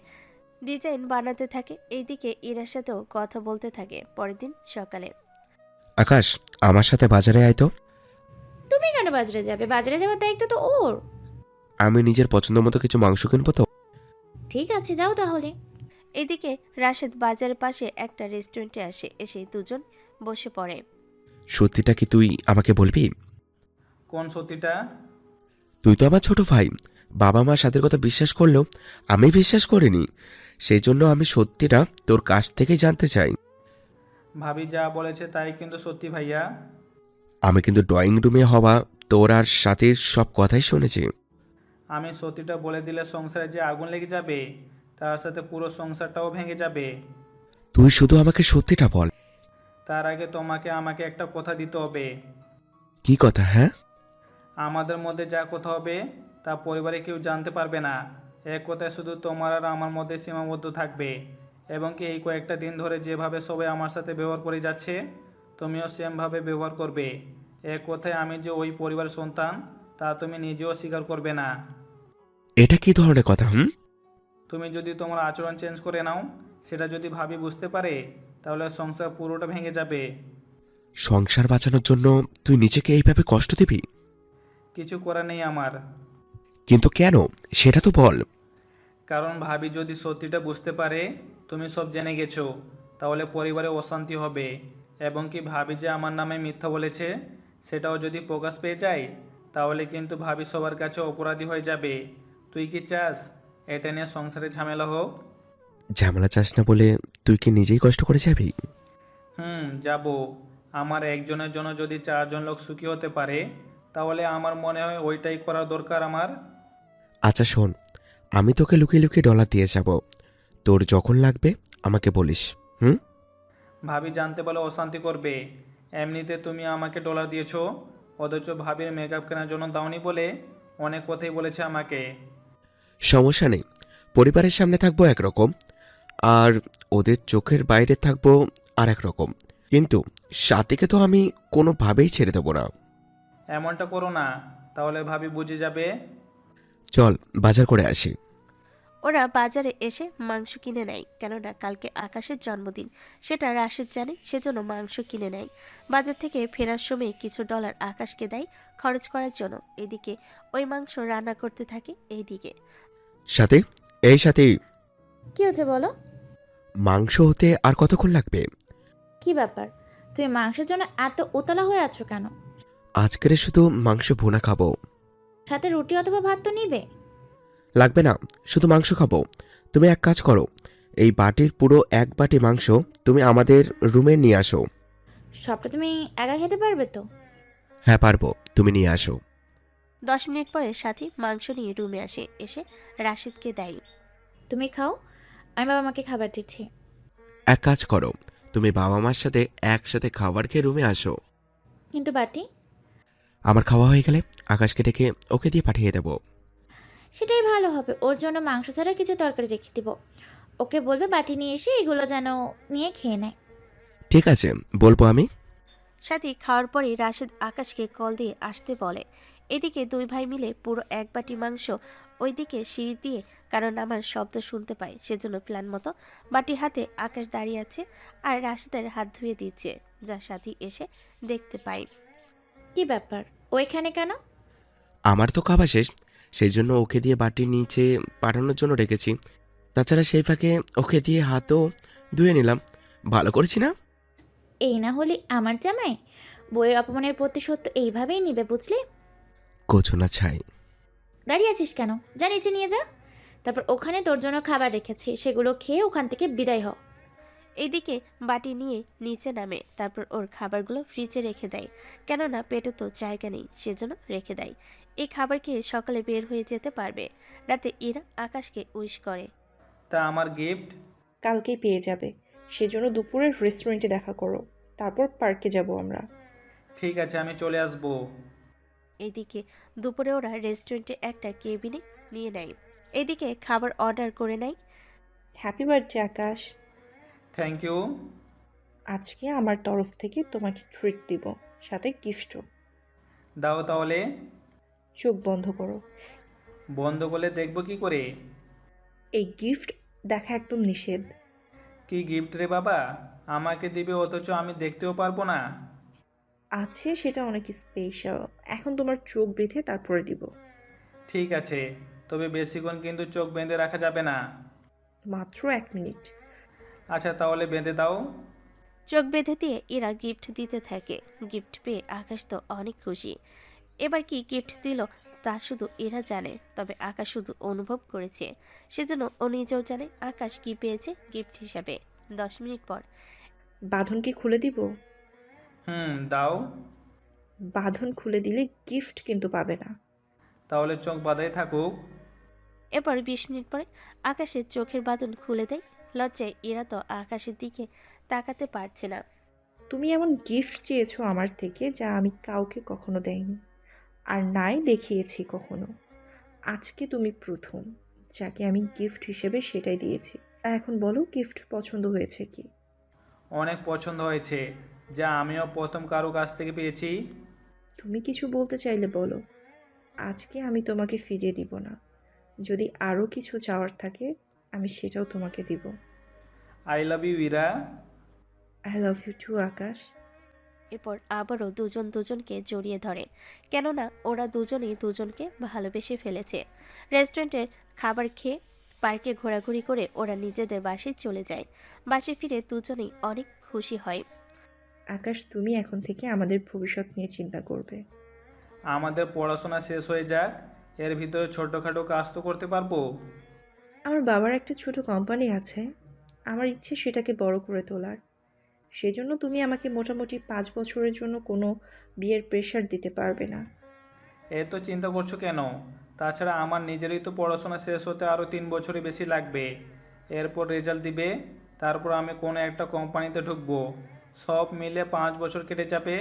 ডিজাইন বানাতে থাকে। এইদিকে ইরার সাথেও কথা বলতে থাকে। পরের দিন সকালে আকাশ, আমার সাথে বাজারে আয় তো। তুমি কেন বাজারে যাবে? বাজারে যাওয়ার দায়িত্ব তো ওর। আমি নিজের পছন্দ মতো কিছু মাংস কিনবো তো। ঠিক আছে, যাও তাহলে। এদিকে রাশেদ বাজারের পাশে একটা রেস্টুরেন্টে আসে। এসে দুজন বসে পড়ে। সত্যিটা কি তুই আমাকে বলবি? কোন সত্যিটা? তুই তো আমার ছোট ভাই। বাবা মা সাদের কথা বিশ্বাস করলেও আমি বিশ্বাস করিনি। সেই জন্য আমি সত্যিটা তোর কাছ থেকেই জানতে চাই। ভাবি যা বলেছে তাই কিন্তু সত্যি ভাইয়া। আমি কিন্তু ড্রয়িং রুমে হওয়া তোর আর সাথীর সব কথাই শুনেছি। আমি সত্যিটা বলে দিলে সংসারে যে আগুন লেগে যাবে, তার সাথে পুরো সংসারটাও ভেঙে যাবে। তুই শুধু আমাকে সত্যিটা বল। তার আগে তোমাকে আমাকে একটা কথা দিতে হবে। কি কথা? হ্যাঁ, আমাদের মধ্যে যা কথা হবে তা পরিবারে কেউ জানতে পারবে না। এক কথায় শুধু তোমার আর আমার মধ্যে সীমাবদ্ধ থাকবে। এবং কি এই কয়েকটা দিন ধরে যেভাবে সবাই আমার সাথে ব্যবহার করে যাচ্ছে, তুমিও সেমভাবে ব্যবহার করবে। এক কথায় আমি যে ওই পরিবারের সন্তান তা তুমি নিজেও স্বীকার করবে না। এটা কি ধরনের কথা? তুমি যদি তোমার আচরণ চেঞ্জ করে নাও, সেটা যদি ভাবি বুঝতে পারে, তাহলে সংসার পুরোটা ভেঙে যাবে। সংসার বাঁচানোর জন্য তুই নিজেকে এইভাবে কষ্ট দিবি? কিছু করার নেই আমার। কিন্তু কেন সেটা তো বল। কারণ ভাবি যদি সত্যিটা বুঝতে পারে তুমি সব জেনে গেছো, তাহলে পরিবারে অশান্তি হবে, এবং কি ভাবি যে আমার নামে মিথ্যা বলেছে সেটাও যদি প্রকাশ পেয়ে যায়, তাহলে কিন্তু ভাবি সবার কাছে অপরাধী হয়ে যাবে। তুই কি চাস এটা নিয়ে সংসারে ঝামেলা হোক? ঝামেলা চাস না বলে তুই কি নিজেই কষ্ট করে যাবি? যাব। আমার একজনের জন্য যদি 4জন লোক সুখী হতে পারে, তাহলে আমার মনে হয় ওইটাই করা দরকার আমার। আচ্ছা শোন, আমি তোকে লুকিয়ে লুকিয়ে ডলার দিয়ে যাব, তোর যখন লাগবে আমাকে বলিস। ভাবি জানতে বলে অশান্তি করবে। এমনিতে তুমি আমাকে ডলার দিয়েছো, অথচ ভাবির মেকআপ কেনার জন্য দাওনি বলে অনেক কথাই বলেছে আমাকে। সমস্যা নেই, পরিবারের সামনে থাকবো একরকম, আর ওদের চোখের বাইরে থাকবো আর এক রকম, কিন্তু সাথীকে তো আমি কোনোভাবেই ছেড়ে দেবো না। এমনটা করো না, তাহলে ভাবি বুঝে যাবে। চল বাজার করে আসি। ওরা বাজারে এসে মাংস কিনে নেয়, কেননা কালকে আকাশের জন্মদিন, সেটা রাশেদ জানে, সেজন্য মাংস কিনে নেয়। বাজার থেকে ফেরার সময় কিছু ডলার আকাশকে দেয় খরচ করার জন্য। এদিকে ওই মাংস রান্না করতে থাকে। এইদিকে সাথী, এই সাথী, কি হচ্ছে বলো? মাংস হতে আর কতক্ষণ লাগবে? কি ব্যাপার, তুমি মাংসের জন্য এত উতলা হয়ে আছো কেন? আজকের শুধু মাংস ভুনা খাবো। সাথে রুটি অথবা ভাত তো নিবে। লাগবে না, শুধু মাংস খাবো। তুমি এক কাজ করো, এই বাটির পুরো এক বাটি মাংস তুমি আমাদের রুমে নিয়ে আসো। সবটা তুমি একা খেতে পারবে তো? হ্যাঁ পারবো, তুমি নিয়ে আসো। 10 মিনিট পরে সাথী মাংস নিয়ে রুমে আসে, এসে রাশিদকে দেয়। তুমি খাও, আমি বাবা মাকে খাবার দিচ্ছি। এক কাজ করো, তুমি বাবা মার সাথে একসাথে খাবার খেয়ে রুমে আসো। কিন্তু বাটি? আমার খাওয়া হয়ে গেলে আকাশকে ডেকে ওকে দিয়ে পাঠিয়ে দেবো। সেটাই ভালো হবে, ওর জন্য মাংস ছাড়া কিছু তরকারি রেখে দিব। ওকে বলবে বাটি নিয়ে এসে এগুলো যেন নিয়ে খেয়ে নেয়। ঠিক আছে, বলবো আমি। সাথী খাওয়ার পরেই রাশেদ আকাশকে কল দিয়ে আসতে বলে। এদিকে দুই ভাই মিলে পুরো এক বাটি মাংস ওইদিকে সিঁড়ি দিয়ে কারণ আমার শব্দ শুনতে পায়, সেজন্য প্ল্যান মতো বাটি হাতে আকাশ দাঁড়িয়ে আছে আর রাশেদের হাত ধুয়ে দিচ্ছে, যা সাথী এসে দেখতে পায়। কি ব্যাপার, ও এখানে কেন? আমার তো খাওয়া শেষ, সেই জন্য ওকে দিয়ে বাটির নিচে পাঠানোর জন্য রেখেছি। তাছাড়া সেই ফাঁকে ওকে দিয়ে হাতও ধুয়ে নিলাম। ভালো করেছি না? এই না হলে আমার জামাই বইয়ের অপমানের প্রতিশোধ তো এইভাবেই নিবে, বুঝলি? কচু না ছাই। দাঁড়িয়ে আছিস কেন, যা নিচে নিয়ে যা। তারপর ওখানে তোর জন্য খাবার রেখেছি, সেগুলো খেয়ে ওখান থেকে বিদায় হ। এইদিকে বাটি নিয়ে নিচে নামে, তারপর ওর খাবারগুলো ফ্রিজে রেখে দেয়, কেননা পেটে তো জায়গা নেই, সেজন্য রেখে দেয়। এই খাবার খেয়ে সকালে বের হয়ে যেতে পারবে। রাতে ইরা আকাশকে উইশ করে। তা আমার গিফট? কালকেই পেয়ে যাবে, সেজন্য দুপুরের রেস্টুরেন্টে দেখা করো, তারপর পার্কে যাব আমরা। ঠিক আছে, আমি চলে আসবো। এইদিকে দুপুরে ওরা রেস্টুরেন্টে একটা কেবিনে নিয়ে নেয়। এদিকে খাবার অর্ডার করে নেয়। Happy birthday Akash. Thank you. আজকে আমার তরফ থেকে তোমাকে ট্রিট দিব, সাথে গিফটও। দাও তাহলে। চোখ বন্ধ করো। বন্ধ করলে দেখবো কি করে? এই গিফট দেখা একদম নিষেধ। কি গিফট রে বাবা, আমাকে দিবে অথচ আমি দেখতেও পারবো না? আছে, সেটা অনেক স্পেশাল, এখন তোমার চোখ বেঁধে তারপরে দিব। ঠিক আছে, তবে বেশিক্ষণ কিন্তু চোখ বেঁধে রাখা যাবে না। মাত্র 1 মিনিট। আচ্ছা তাহলে বেঁধে দাও। চোখ বেঁধে দিয়ে এরা গিফট দিতে থাকে। গিফট পেয়ে আকাশ তো অনেক খুশি। এবার কি গিফট দিল তা শুধু এরা জানে, তবে আকাশ শুধু অনুভব করেছে, সেজন্য ও নিজেও জানে আকাশ কি পেয়েছে গিফট হিসাবে। 10 মিনিট পর বাঁধন কি খুলে দিব? দাও। বাঁধন খুলে দিলে গিফট কিন্তু পাবে না। তাহলে চোখ বাঁধাই থাকুক। এরপর 20 মিনিট পরে আকাশের চোখের বাঁধন খুলে দেয়। লজ্জায় এরা তো আকাশের দিকে তাকাতে পারছে না। তুমি এমন গিফট চেয়েছো আমার থেকে যা আমি কাউকে কখনো দেইনি, আর নাই দেখিয়েছি কখনো। আজকে তুমি প্রথম যাকে আমি গিফট হিসেবে সেটাই দিয়েছি। এখন বলো, গিফট পছন্দ হয়েছে কি? অনেক পছন্দ হয়েছে, যা আমিও প্রথম কারো কাছ থেকে পেয়েছি। তুমি কিছু বলতে চাইলে বলো, আজকে আমি তোমাকে ফিরিয়ে দিব না। যদি আরও কিছু চাওয়ার থাকে আমি সেটাও তোমাকে দিব। I love you Ira. I love you too Akash. এরপর আবারও দুজন দুজনকে জড়িয়ে ধরে, কেননা ওরা দুজনেই দুজনকে ভালোবেসে ফেলেছে। রেস্টুরেন্টের খাবার খেয়ে পার্কে ঘোরাঘুরি করে ওরা নিজেদের বাসায় চলে যায়। বাসায় ফিরে দুজনেই অনেক খুশি হয়। আকাশ, তুমি এখন থেকে আমাদের ভবিষ্যৎ নিয়ে চিন্তা করবে। আমাদের পড়াশোনা শেষ হয়ে যাক, এর ভিতরে ছোটোখাটো কাজ তো করতে পারবো। আমার বাবার একটা ছোট কোম্পানি আছে, আমার ইচ্ছে সেটাকে বড় করে তোলার। সেজন্য তুমি আমাকে মোটামুটি 5 বছরের জন্য কোনো বিয়ের প্রেশার দিতে পারবে না। এত চিন্তা করছো কেন? তাছাড়া আমার নিজেরই তো পড়াশোনা শেষ হতে আরও 3 বছরই বেশি লাগবে। এরপর রেজাল্ট দিবে, তারপর আমি কোনো একটা কোম্পানিতে ঢুকবো। সব মিলে 5 বছর কেটে যাবে।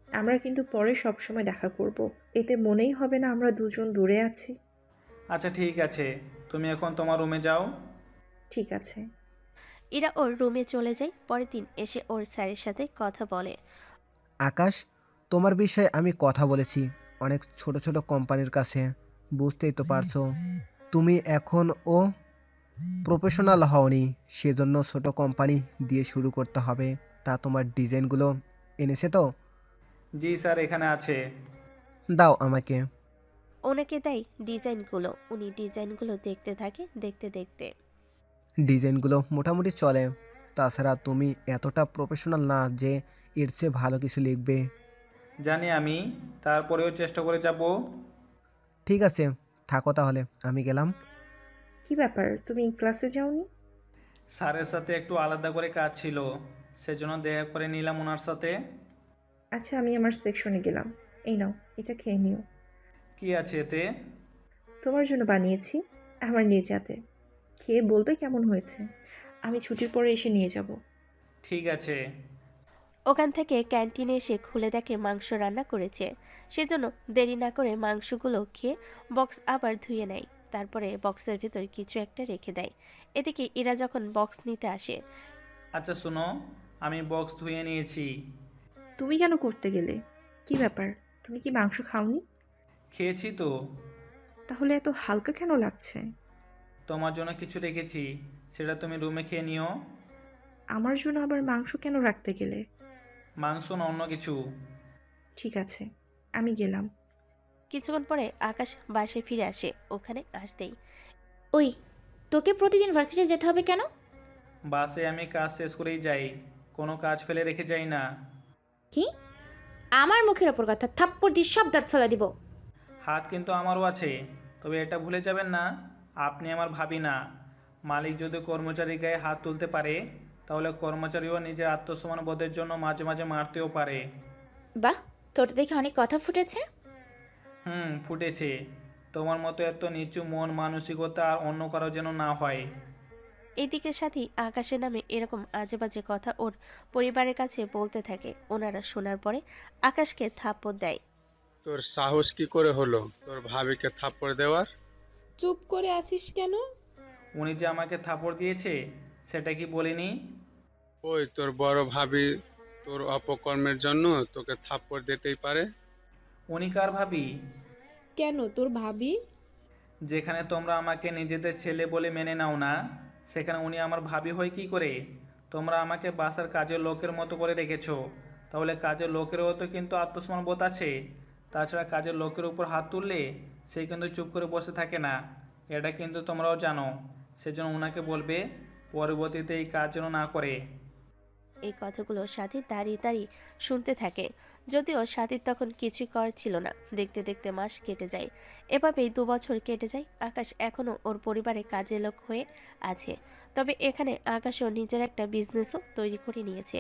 আমরা কিন্তু পরে সব সময় দেখা করব, এতে মনেই হবে না আমরা দুজন দূরে আছি। আচ্ছা ঠিক আছে, তুমি এখন তোমার রুমে যাও। ঠিক আছে। এরা ওর রুমে চলে যায়। পরের দিন এসে ওর স্যারের সাথে কথা বলে। আকাশ, তোমার বিষয়ে আমি কথা বলেছি অনেক ছোট ছোট কোম্পানির কাছে, বুঝতেই তো পারছো তুমি এখনও প্রফেশনাল হওনি, সেজন্য ছোট কোম্পানি দিয়ে শুরু করতে হবে। তা তোমার ডিজাইনগুলো এনেছে তো? জি স্যার, এখানে আছে। দাও আমাকে। ওনাকে দেয় ডিজাইনগুলো। উনি ডিজাইনগুলো দেখতে থাকে। দেখতে দেখতে ডিজাইনগুলো মোটামুটি চলে, তাছাড়া তুমি এতটা প্রফেশনাল না যে এর চেয়ে ভালো কিছু লিখবে। জানি আমি, তারপরেও চেষ্টা করে যাব। ঠিক আছে, থাকো তাহলে, আমি গেলাম। কি ব্যাপার, তুমি ক্লাসে যাওনি? স্যারের সাথে একটু আলাদা করে কাজ ছিল, সেজন্য দেখা করে নিলাম ওনার সাথে। আচ্ছা, আমি আমার সেকশনে গেলাম। এই নাও, এটা খেয়ে নিও। কি আছে এতে? তোমার জন্য বানিয়েছি, আমার নিয়ে যাতে। খেয়ে বলবে কেমন হয়েছে। আমি ছুটির পরে এসে নিয়ে যাব। ঠিক আছে। ওখান থেকে ক্যান্টিনে এসে খুলে দেখে মাংস রান্না করেছে। সেজন্য দেরি না করে মাংসগুলো খেয়ে বক্স আবার ধুয়ে নেয়। তারপরে বক্সের ভিতর কিছু একটা রেখে দেয়। এদিকে ইরা যখন বক্স নিতে আসে, আচ্ছা শোনো, আমি বক্স ধুয়ে নিয়েছি। তুমি কেন করতে গেলে? কি ব্যাপার, তুমি কি মাংস খাওনি? খেয়েছি তো। তাহলে এত হালকা কেন লাগছে? তোমার জন্য কিছু রেখেছি, সেটা তুমি রুমে খেয়ে নিও। আমার জন্য আবার মাংস কেন রাখতে গেলে? মাংস না, অন্য কিছু। ঠিক আছে, আমি গেলাম। কিছুক্ষণ পরে আকাশ বাসায় ফিরে আসে। ওখানে আসতেই, ওই, তোকে প্রতিদিন ভার্সিটি যেতে হবে কেন? বাসে আমি কাজ শেষ করেই যাই, কোনো কাজ ফেলে রেখে যাই না। কি? আমার মুখের ওপর কথা, থাপ্পড় দিয়ে সব দাঁত ফেলা দিব। হাত কিন্তু আমারও আছে, তবে এটা ভুলে যাবেন না, আপনি আমার ভাবি না। মালিক যদি কর্মচারীর গায়ে হাত তুলতে পারে, তাহলে কর্মচারীও নিজের আত্মসম্মান বোধের জন্য মাঝে মাঝে মারতেও পারে। বাহ, তোর দেখে অনেক কথা ফুটেছে। ফুটেছে। তোমার মতো এত নিচু মন মানসিকতা আর অন্য কারো যেন না হয়। এইদিকে সাথী আকাশের নামে এরকম আজে বাজে কথা ওর পরিবারের কাছে বলতে থাকে। ওনারা শোনার পরে আকাশকে থাপ্পড় দেয়। তোর সাহস কি করে হলো তোর ভাবিকে থাপ্পড় দেওয়ার? চুপ করে আসিস কেন? উনি যে আমাকে থাপড় দিয়েছে, সেটা কি বলিনি? ওই তোর বড় ভাবি তোর অপকর্মের জন্য তোকে থাপ্পড় দিতেই পারে। উনি কার ভাবি? কেন, তোর ভাবি? যেখানে তোমরা আমাকে নিজেদের ছেলে বলে মেনে নাও না, সেখানে উনি আমার ভাবি হয় কি করে? তোমরা আমাকে বাসার কাজের লোকের মতো করে রেখেছো, তাহলে কাজের লোকেরও তো কিন্তু আত্মসম্মান বোধ আছে। তাছাড়া কাজের লোকের উপর হাত তুললে সে কিন্তু চুপ করে বসে থাকে না, এটা কিন্তু তোমরাও জানো। সেজন্য ওনাকে বলবে পরবর্তীতে এই কাজ যেন না করে। এই কথাগুলো সাথী দাঁড়িয়ে দাঁড়িয়ে শুনতে থাকে। যদিও সাথীর তখন কিছুই করার ছিল না। দেখতে দেখতে মাস কেটে যায়। এভাবেই 2 বছর কেটে যায়। আকাশ এখনও ওর পরিবারে কাজের লোক হয়ে আছে। তবে এখানে আকাশও নিজের একটা বিজনেসও তৈরি করে নিয়েছে।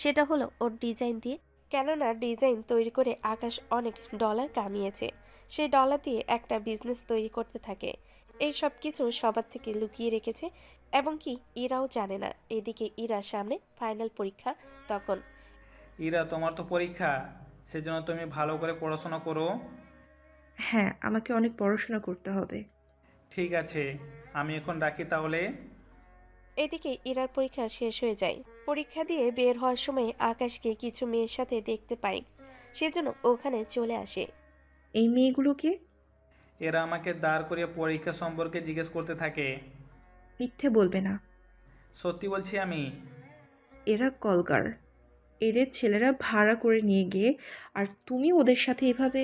সেটা হলো ওর ডিজাইন দিয়ে। কেননা ডিজাইন তৈরি করে আকাশ অনেক ডলার কামিয়েছে। সেই ডলার দিয়ে একটা বিজনেস তৈরি করতে থাকে। এই সব কিছু সবার থেকে লুকিয়ে রেখেছে এবং কি ইরাও জানে না। এদিকে ইরার সামনে ফাইনাল পরীক্ষা। তখন ইরা, তোমার তো পরীক্ষা, সেজন্য তুমি ভালো করে পড়াশোনা করো। হ্যাঁ, আমাকে অনেক পড়াশোনা করতে হবে। ঠিক আছে, আমি এখন রাখি তাহলে। এদিকে ইরার পরীক্ষা শেষ হয়ে যায়। পরীক্ষা দিয়ে বের হওয়ার সময় আকাশকে কিছু মেয়ের সাথে দেখতে পায়। সেজন্য ওখানে চলে আসে। এই মেয়েগুলোকে? এরা আমাকে দাঁড় করিয়ে পরীক্ষা সম্পর্কে জিজ্ঞেস করতে থাকে। মিথ্যে বলবে না। সত্যি বলছি আমি। এরা কলগার, এদের ছেলেরা ভাড়া করে নিয়ে গিয়ে, আর তুমি ওদের সাথে এভাবে।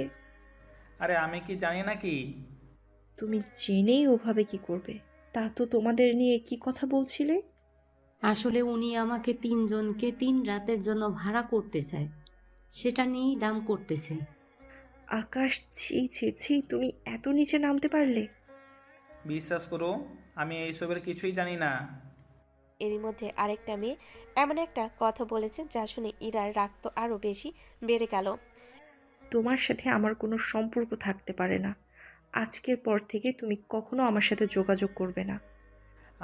আরে আমি কি জানি নাকি? তুমি জেনেই ওভাবে কি করবে? তা তো তোমাদের নিয়ে কি কথা বলছিলে? আসলে উনি আমাকে 3 জনকে 3 রাতের জন্য ভাড়া করতে চায়, সেটা নিয়েই দাম করতেছে। আকাশ, ছি ছি ছি, তুমি এত নিচে নামতে পারলে? বিশ্বাস করো, আমি এইসবের কিছুই জানি না। এরই মধ্যে আরেকটা মেয়ে এমন একটা কথা বলেছে যা শুনে ইরার রাগ তো আরও বেশি বেড়ে গেল। তোমার সাথে আমার কোনো সম্পর্ক থাকতে পারে না। আজকের পর থেকে তুমি কখনো আমার সাথে যোগাযোগ করবে না।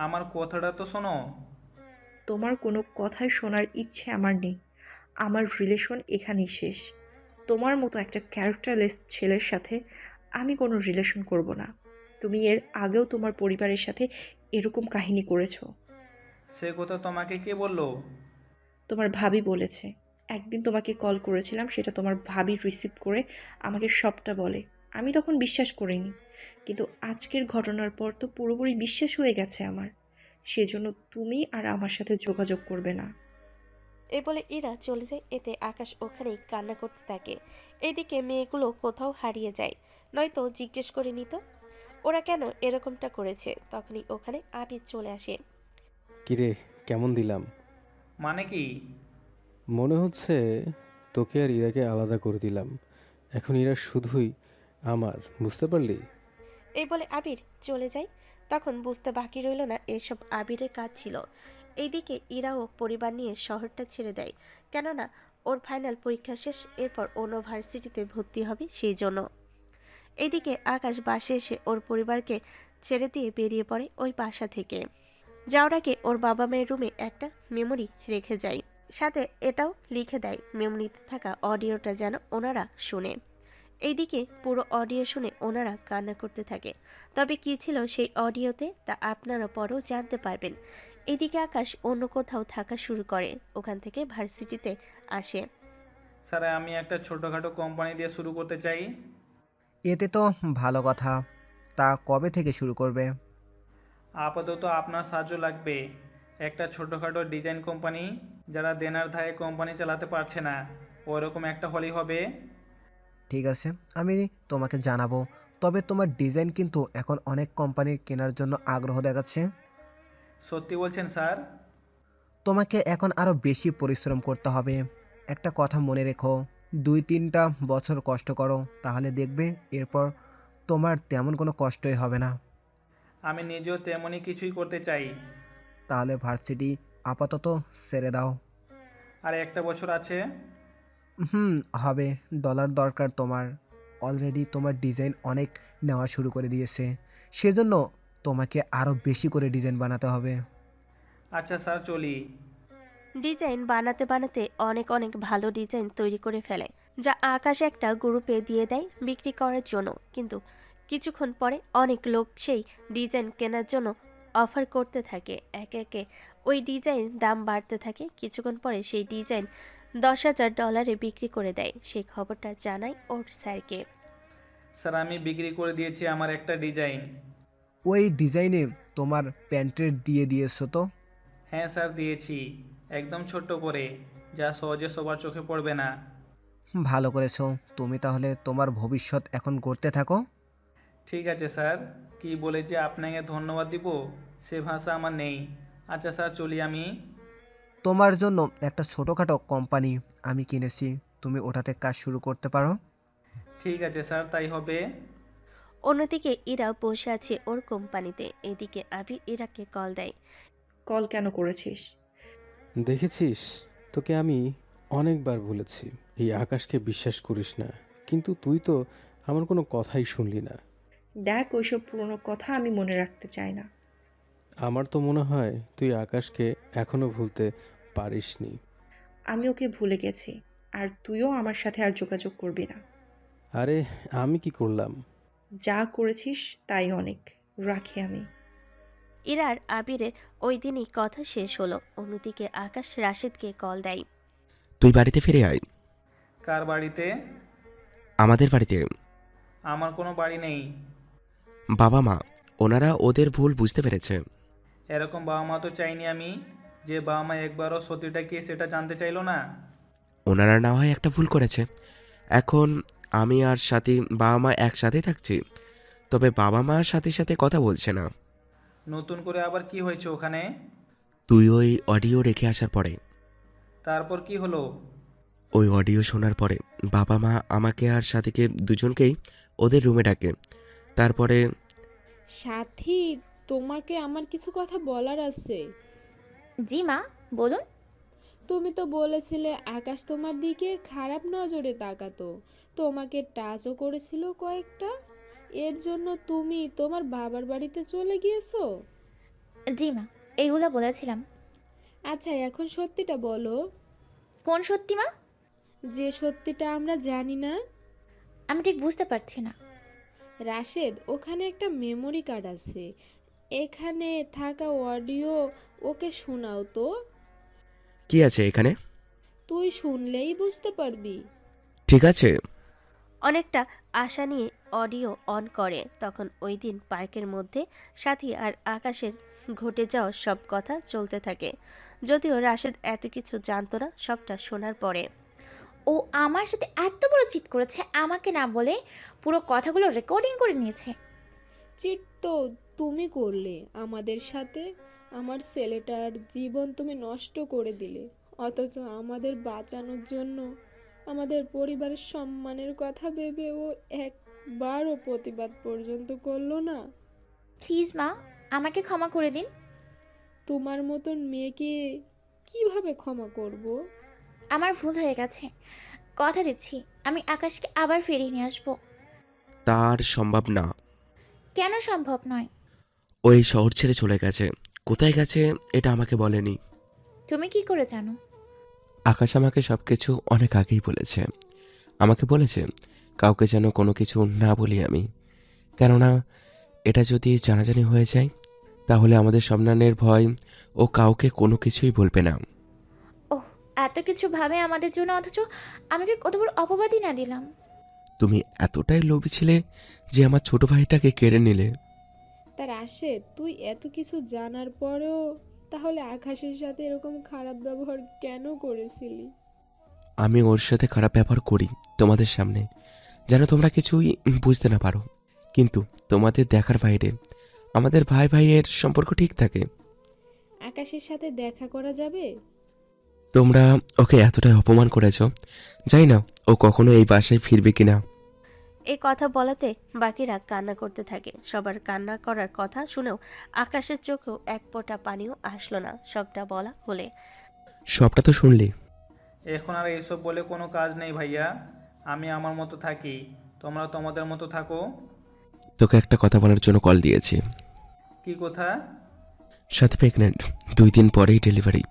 আমার কথাটা তো শোনো। তোমার কোনো কথাই শোনার ইচ্ছে আমার নেই। আমার রিলেশন এখানেই শেষ। তোমার মতো একটা ক্যারেক্টারলেস ছেলের সাথে আমি কোনো রিলেশন করব না। তুমি এর আগেও তোমার পরিবারের সাথে এরকম কাহিনী করেছো। সে কথা তোমাকে কে বললো? তোমার ভাবি বলেছে। একদিন তোমাকে কল করেছিলাম, সেটা তোমার ভাবি রিসিভ করে আমাকে সবটা বলে। আমি তখন বিশ্বাস করিনি, কিন্তু আজকের ঘটনার পর তো পুরোপুরি বিশ্বাস হয়ে গেছে আমার। সেজন্য তুমি আর আমার সাথে যোগাযোগ করবে না। এ বলে ইরা চলে যায়। এতে আকাশ ওখানেই কান্না করতে থাকে। এইদিকে মেয়েগুলো কোথাও হারিয়ে যায়, নয়তো জিজ্ঞেস করে নিত ওরা কেন এরকমটা করেছে। তখনই ওখানে আবির চলে আসে। কিরে, কেমন দিলাম? মানে কি? মনে হচ্ছে তোকে আর ইরাকে আলাদা করে দিলাম। এখন ইরা শুধুই আমার, বুঝতে পারলি? এই বলে আবির চলে যায়। তখন বুঝতে বাকি রইল না এসব আবিরের কাজ ছিল। এইদিকে ইরাও পরিবার নিয়ে শহরটা ছেড়ে দেয়, কেননা ওর ফাইনাল পরীক্ষা শেষ, এরপর অন্য ভার্সিটিতে ভর্তি হবে সেই জন্য। এইদিকে আকাশ বাসে এসে ওর পরিবারকে ছেড়ে দিয়ে বেরিয়ে পড়ে ওই বাসা থেকে। যাওয়ার আগে ওর বাবা মায়ের রুমে একটা মেমোরি রেখে যায়, সাথে এটাও লিখে দেয় মেমোরিতে থাকা অডিওটা যেন ওনারা শুনে। এইদিকে পুরো অডিও শুনে ওনারা কান্না করতে থাকে। তবে কী ছিল সেই অডিওতে তা আপনারা পরেও জানতে পারবেন। এদিকে আকাশ অন্য কোথাও থাকা শুরু করে, ওখান থেকে ভার্সিটিতে আসে। স্যার, আমি একটা ছোটোখাটো কোম্পানি দিয়ে শুরু করতে চাই। এতে তো ভালো কথা। তা কবে থেকে শুরু করবে? আপাতত আপনার সাহায্য লাগবে। একটা ছোটোখাটো ডিজাইন কোম্পানি, যারা দেনার দায়ে কোম্পানি চালাতে পারছে না, ওরকম একটা হলেই হবে। ঠিক আছে, আমি তোমাকে জানাবো। তবে তোমার ডিজাইন কিন্তু এখন অনেক কোম্পানির কেনার জন্য আগ্রহ দেখাচ্ছে। সত্যি বলছেন স্যার? তোমাকে এখন আরও বেশি পরিশ্রম করতে হবে। একটা কথা মনে রেখো, 2-3টা বছর কষ্ট করো, তাহলে দেখবে এরপর তোমার তেমন কোনো কষ্টই হবে না। আমি নিজেও তেমনই কিছুই করতে চাই। তাহলে ভার্সিটি আপাতত ছেড়ে দাও। আর একটা বছর আছে। হবে। ডলার দরকার তোমার। অলরেডি তোমার ডিজাইন অনেক নেওয়া শুরু করে দিয়েছে, সেজন্য তোমাকে আরও বেশি করে ডিজাইন বানাতে হবে। আচ্ছা স্যার, চলি। ডিজাইন বানাতে বানাতে অনেক অনেক ভালো ডিজাইন তৈরি করে ফেলে, যা আকাশ একটা গ্রুপে দিয়ে দেয় বিক্রি করার জন্য। কিন্তু কিছুক্ষণ পরে অনেক লোক সেই ডিজাইন কেনার জন্য অফার করতে থাকে। একে একে ওই ডিজাইন দাম বাড়তে থাকে। কিছুক্ষণ পরে সেই ডিজাইন $10,000 বিক্রি করে দেয়। সেই খবরটা জানায় ওর স্যারকে। স্যার, আমি বিক্রি করে দিয়েছি আমার একটা ডিজাইন। ওই ডিজাইনে তোমার প্যান্টের দিয়ে দিয়েছো তো? হ্যাঁ স্যার, দিয়েছি। একদম ছোট্ট করে, যা সহজে সবার চোখে পড়বে না। ভালো করেছো। তুমি তাহলে তোমার ভবিষ্যৎ এখন করতে থাকো। ঠিক আছে স্যার, কি বলে যে আপনাকে ধন্যবাদ দিব সে ভাষা আমার নেই। আচ্ছা স্যার, চলি আমি। তোমার জন্য একটা ছোটোখাটো কোম্পানি আমি কিনেছি, তুমি ওটাতে কাজ শুরু করতে পারো। ঠিক আছে স্যার, তাই হবে। অন্যদিকে ইরা বসে আছে ওর কোম্পানিতে। এদিকে আবির ইরাকে কল দেয়। কল কেন করেছিস? দেখেছিস, তোকে আমি অনেকবার বলেছি এই আকাশকে বিশ্বাস করিস না, কিন্তু তুই তো আমার কোনো কথাই শুনলি না। দেখ, ওইসব পুরনো কথা আমি মনে রাখতে চাই না। আমার তো মনে হয় তুই আকাশকে এখনো ভুলতে পারিসনি। আমি ওকে ভুলে গেছি, আর তুইও আমার সাথে আর যোগাযোগ করবি না। আরে আমি কি করলাম? যা করেছিস তাই অনেক। রাখি আমি। ইরার আবিরের ওই দিনই কথা শেষ হলো। অন্যদিকে আকাশ রাশেদকে কল দেয়। তুই বাড়িতে ফিরে আয়। কার বাড়িতে? আমাদের বাড়িতে। আমার কোনো বাড়ি নেই। বাবা মা ওনারা ওদের ভুল বুঝতে পেরেছে। এরকম বাবা মা তো চাইনি আমি, যে বাবা মা একবারও সত্যিটা কি সেটা জানতে চাইলো না। ওনারা না হয় একটা ভুল করেছে। এখন আমি আর সাথী বাবা মা একসাথেই থাকছি, তবে বাবা মা সাথে সাথে কথা বলছে না। নতুন করে আবার কি হয়েছে ওখানে? তুই ওই অডিও রেখে আসার পরে, তারপর কি হলো? ওই অডিও শোনার পরে বাবা মা আমাকে আর সাথীকে দুজনকেই ওদের রুমে ডাকে। তারপরে সাথী, তোমাকে আমার কিছু কথা বলার আছে। জি মা, বলুন। তুমি তো বলেছিলে আকাশ তোমার দিকে খারাপ নজরে তাকাতো, তোমাকে টাচও করেছিল কয়েকটা। এর জন্য তুমি তোমার বাবার বাড়িতে চলে গিয়েছো? জি মা, এইগুলো বলেছিলাম। আচ্ছা, এখন সত্যিটা বলো। কোন সত্যি মা? যে সত্যিটা আমরা জানি না। আমি ঠিক বুঝতে পারছি না। রাশেদ, ওখানে একটা মেমোরি কার্ড আছে, এখানে থাকা অডিও ওকে শোনাও তো। কি আছে এখানে? তুই শুনলেই বুঝতে পারবি। ঠিক আছে। অনেকটা আশা নিয়ে অডিও অন করে। তখন ওই দিন পার্কের মধ্যে সাথী আর আকাশের ঘটে যাওয়া সব কথা চলতে থাকে। যদিও রাশেদ এত কিছু জানতো না, সবটা শোনার পরে ও আমার সাথে এত বড় চিট করেছে, আমাকে না বলে পুরো কথাগুলো রেকর্ডিং করে নিয়েছে। চিট তো তুমি করলে আমাদের সাথে। আমার ছেলেটার জীবন তুমি নষ্ট করে দিলে, অথচ আমাদের বাঁচানোর জন্য, আমাদের পরিবারের সম্মানের কথা ভেবে ও একবারও প্রতিবাদ পর্যন্ত করলো না। প্লিজ মা, আমাকে ক্ষমা করে দিন। তোমার মতন মেয়েকে কিভাবে ক্ষমা করব? আমার ভুল হয়ে গেছে, কথা দিচ্ছি আমি আকাশকে আবার ফিরিয়ে নিয়ে আসবো। তার সম্ভব না। কেন সম্ভব নয়? ওই শহর ছেড়ে চলে গেছে। কোথায় গেছে এটা আমাকে বলেনি। তুমি কি করে জানো? আকাশ আমাকে সবকিছু অনেক আগেই বলেছে। আমাকে বলেছে কাউকে যেন কোনো কিছু না বলি আমি, কেননা এটা যদি জানাজানি হয়ে যায় তাহলে আমাদের সম্মানের ভয় ও কাউকে কোনো কিছুই বলবে না। ওহ, এত কিছু ভাবে আমাদের জন্য, অথচ আমাকে কত বড় অপবাদই না দিলাম। তুমি এতটাই লোভী ছিলে যে আমার ছোট ভাইটাকে কেড়ে নিলে। তার আসে তুই এত কিছু জানার পরেও তাহলে আকাশের সাথে এরকম খারাপ ব্যবহার কেন করেছিলি? আমি ওর সাথে খারাপ ব্যবহার করি তোমাদের সামনে, যেন তোমরা কিছুই বুঝতে না পারো, কিন্তু তোমাদের দেখার বাইরে আমাদের ভাই ভাইয়ের সম্পর্ক ঠিক থাকে। আকাশের সাথে দেখা করা যাবে? তোমরা ওকে এতটাই অপমান করেছ, জানি না ও কখনো এই বাসায় ফিরবে কিনা। এই কথা বলাতে বাকিরা কান্না করতে থাকে। সবার কান্না করার কথা শুনেও আকাশের চোখেও এক ফোঁটা পানিও আসলো না সবটা বলা হলে। সবটা তো শুনলি। এখন আর এইসব বলে কোনো কাজ নেই ভাইয়া, আমি আমার মতো থাকি, তোমরা তোমাদের মতো থাকো। তোকে একটা কথা বলার জন্য কল দিয়েছি। কি কথা? সাথে প্রেগনেন্ট, 2 দিন পরেই ডেলিভারি।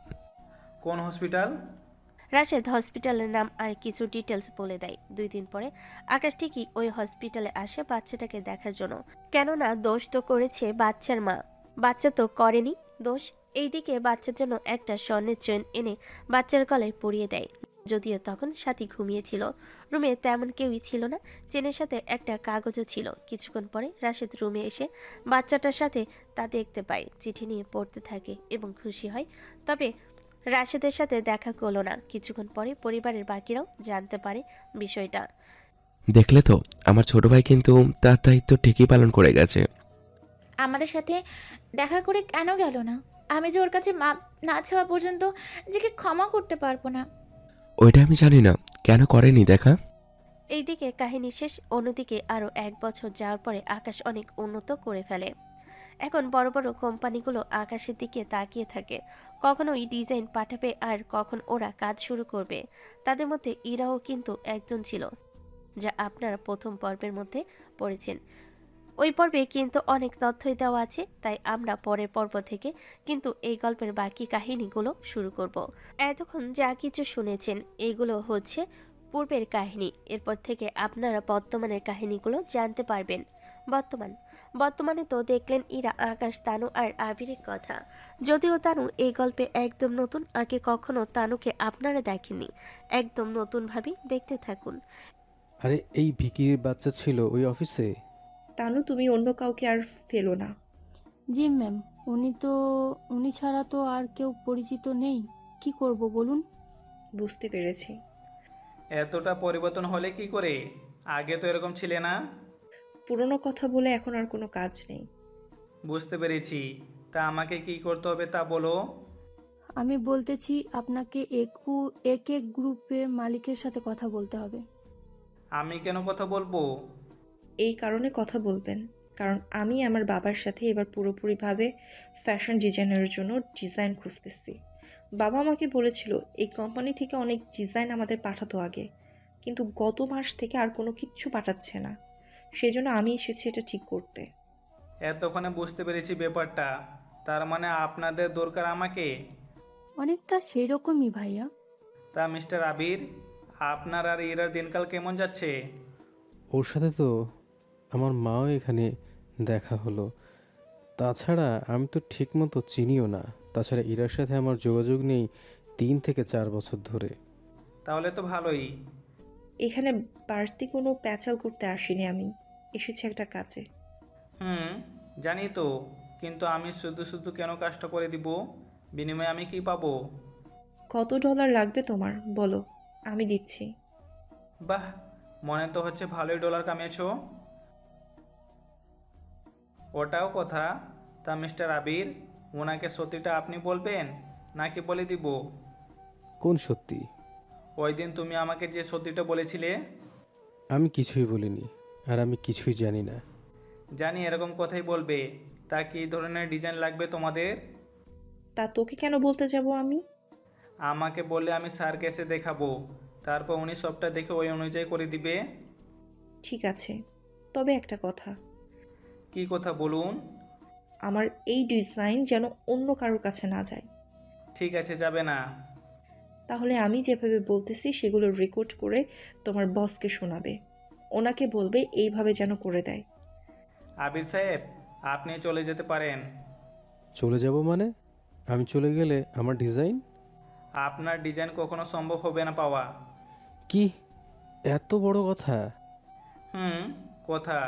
কোন হসপিটাল? রাশেদ হসপিটালের নাম আর কিছু ডিটেলস বলে দেয়। 2 দিন পরে আকাশ ঠিকই ওই হসপিটালে আসে বাচ্চাটাকে দেখার জন্য। কেননা দোষ তো করেছে বাচ্চার মা, বাচ্চা তো করেনি দোষ। এইদিকে বাচ্চার জন্য একটা স্বর্ণের চেন এনে বাচ্চার গলায় পরিয়ে দেয়। যদিও তখন সাথী ঘুমিয়েছিল, রুমে তেমন কেউই ছিল না, চেনের সাথে একটা কাগজও ছিল। কিছুক্ষণ পরে রাশেদ রুমে এসে বাচ্চাটার সাথে তা দেখতে পায়, চিঠি নিয়ে পড়তে থাকে এবং খুশি হয়। তবে রাশেদের সাথে দেখা করলো না। কিছুক্ষণ পরে পরিবারের বাকিরাও জানতে পারে বিষয়টা। দেখলে তো, আমার ছোট ভাই কিন্তু তার দায়িত্ব ঠিকই পালন করে গেছে। আমাদের সাথে দেখা করে কেন গেল না? আমি যে ওর কাছে মাপ না চাওয়া পর্যন্ত নিজেকে ক্ষমা করতে পারবো না। ওইটা আমি জানি না কেন করেনি দেখা। এইদিকে কাহিনী শেষ। অন্যদিকে আরও 1 বছর যাওয়ার পরে আকাশ অনেক উন্নত করে ফেলে। এখন বড় বড় কোম্পানিগুলো আকাশের দিকে তাকিয়ে থাকে, কখনোই ডিজাইন পাঠাবে আর কখন ওরা কাজ শুরু করবে। তাদের মধ্যে ইরাও কিন্তু একজন ছিল, যা আপনারা প্রথম পর্বের মধ্যে পড়েছেন। ওই পর্বে কিন্তু অনেক তথ্যই দেওয়া আছে, তাই আমরা পরের পর্ব থেকে কিন্তু এই গল্পের বাকি কাহিনীগুলো শুরু করব। এতক্ষণ যা কিছু শুনেছেন এগুলো হচ্ছে পূর্বের কাহিনী। এরপর থেকে আপনারা বর্তমানের কাহিনীগুলো জানতে পারবেন। বর্তমানে তো দেখলেন ইরা, আকাশ, তানু আর আবিরের কথা। যদিও তানু এই গল্পে একদম নতুন, আগে কখনো তানুকে আপনারা দেখেননি, একদম নতুনভাবেই দেখতে থাকুন। আরে এই ভিকির বাচ্চা ছিল ওই অফিসে? তানু, তুমি অন্য কাউকে আর ফেলো না। জি ম্যাম, উনি ছাড়া তো আর কেউ পরিচিত নেই। কি করব বলুন? বুঝতে পেরেছি। এতটা পরিবর্তন হলে কি করে? আগে তো এরকম ছিলে না। পুরনো কথা বলে এখন আর কোনো কাজ নেই। বুঝতে পেরেছি। তা আমাকে কি করতে হবে তা বলো। আমি বলতেছি আপনাকে এক এক গ্রুপের মালিকের সাথে কথা বলতে হবে। আমি কেন কথা বলবো? এই কারণে কথা বলবেন, কারণ আমি আমার বাবার সাথে এবার পুরোপুরিভাবে ফ্যাশন ডিজাইনের জন্য ডিজাইন খুঁজতেছি। বাবা আমাকে বলেছিল এই কোম্পানি থেকে অনেক ডিজাইন আমাদের পাঠাতো আগে, কিন্তু গত মাস থেকে আর কোনো কিচ্ছু পাঠাচ্ছে না। সেই জন্য আমি এসেছি এটা ঠিক করতে। এতক্ষণে বুঝতে পেরেছি ব্যাপারটা। তার মানে আপনাদের দরকার আমাকে। অনেকটা সেই রকমই ভাইয়া। তা মিস্টার আবির, আপনার আর ইরার দিনকাল কেমন যাচ্ছে? ওর সাথে তো আমার মাও এখানে দেখা হলো। তাছাড়া আমি তো ঠিকমতো চিনিও না। তাছাড়া ইরার সাথে আমার যোগাযোগ নেই 3 থেকে 4 বছর ধরে। তাহলে তো ভালোই। এখানে বাড়তি কোনো প্যাচাল করতে আসিনি আমি, এসেছি একটা কাজে। জানি তো, কিন্তু আমি শুধু শুধু কেন কাজটা করে দিব? বিনিময়ে আমি কি পাবো? কত ডলার লাগবে তোমার বলো, আমি দিচ্ছি। বাহ, মনে তো হচ্ছে ভালোই ডলার কামিয়েছো। ওটাও কথা। তা মিস্টার আবির, ওনাকে সত্যিটা আপনি বলবেন নাকি বলে দিব? কোন সত্যি? ওই দিন তুমি আমাকে যে সত্যিটা বলেছিলে। আমি কিছুই বলিনি, আর আমি কিছুই জানি না। জানি এরকম কথাই বলবে। তা কী ধরনের ডিজাইন লাগবে তোমাদের? তা তোকে কেন বলতে যাব আমি? আমাকে বললে আমি স্যারকে এসে দেখাবো, তারপর উনি সবটা দেখে ওই অনুযায়ী করে দিবে। ঠিক আছে, তবে একটা কথা। কি কথা বলুন? আমার এই ডিজাইন যেন অন্য কারোর কাছে না যায়। ঠিক আছে, যাবে না। তাহলে আমি যেভাবে বলতেছি সেগুলো রেকর্ড করে তোমার বসকে শোনাবে। ওনাকে বলবে এইভাবে যেন করে দেয়। আবির সাহেব, আপনি চলে যেতে পারেন। চলে যাব মানে? আমি চলে গেলে আমার ডিজাইন? আপনার ডিজাইন কখনো সম্ভব হবে না পাওয়া। কি এত বড় কথা? কথা।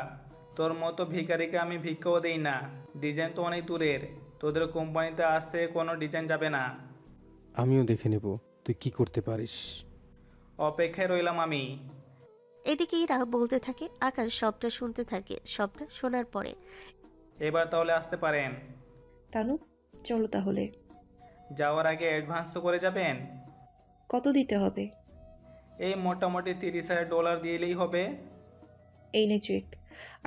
তোর মতো ভিখারিকে আমি ভিক্ষাও দেই না। ডিজাইন তো অনেক দূরের। তোদের কোম্পানিতে আজ থেকে কোনো ডিজাইন যাবে না। আমিও দেখে নেব তুই কি করতে পারিস। অপেক্ষায় রইলাম আমি। এদিকে ইরা বলতে থাকে, আকাশ সবটা শুনতে থাকে। সবটা শোনার পরে এবার তাহলে আসতে পারেন। তানু, চলো তাহলে। যাওয়ার আগে অ্যাডভান্স তো করে যাবেন। কত দিতে হবে? এই মোটামুটি $30,000 দিলেই হবে। এই নে চেক।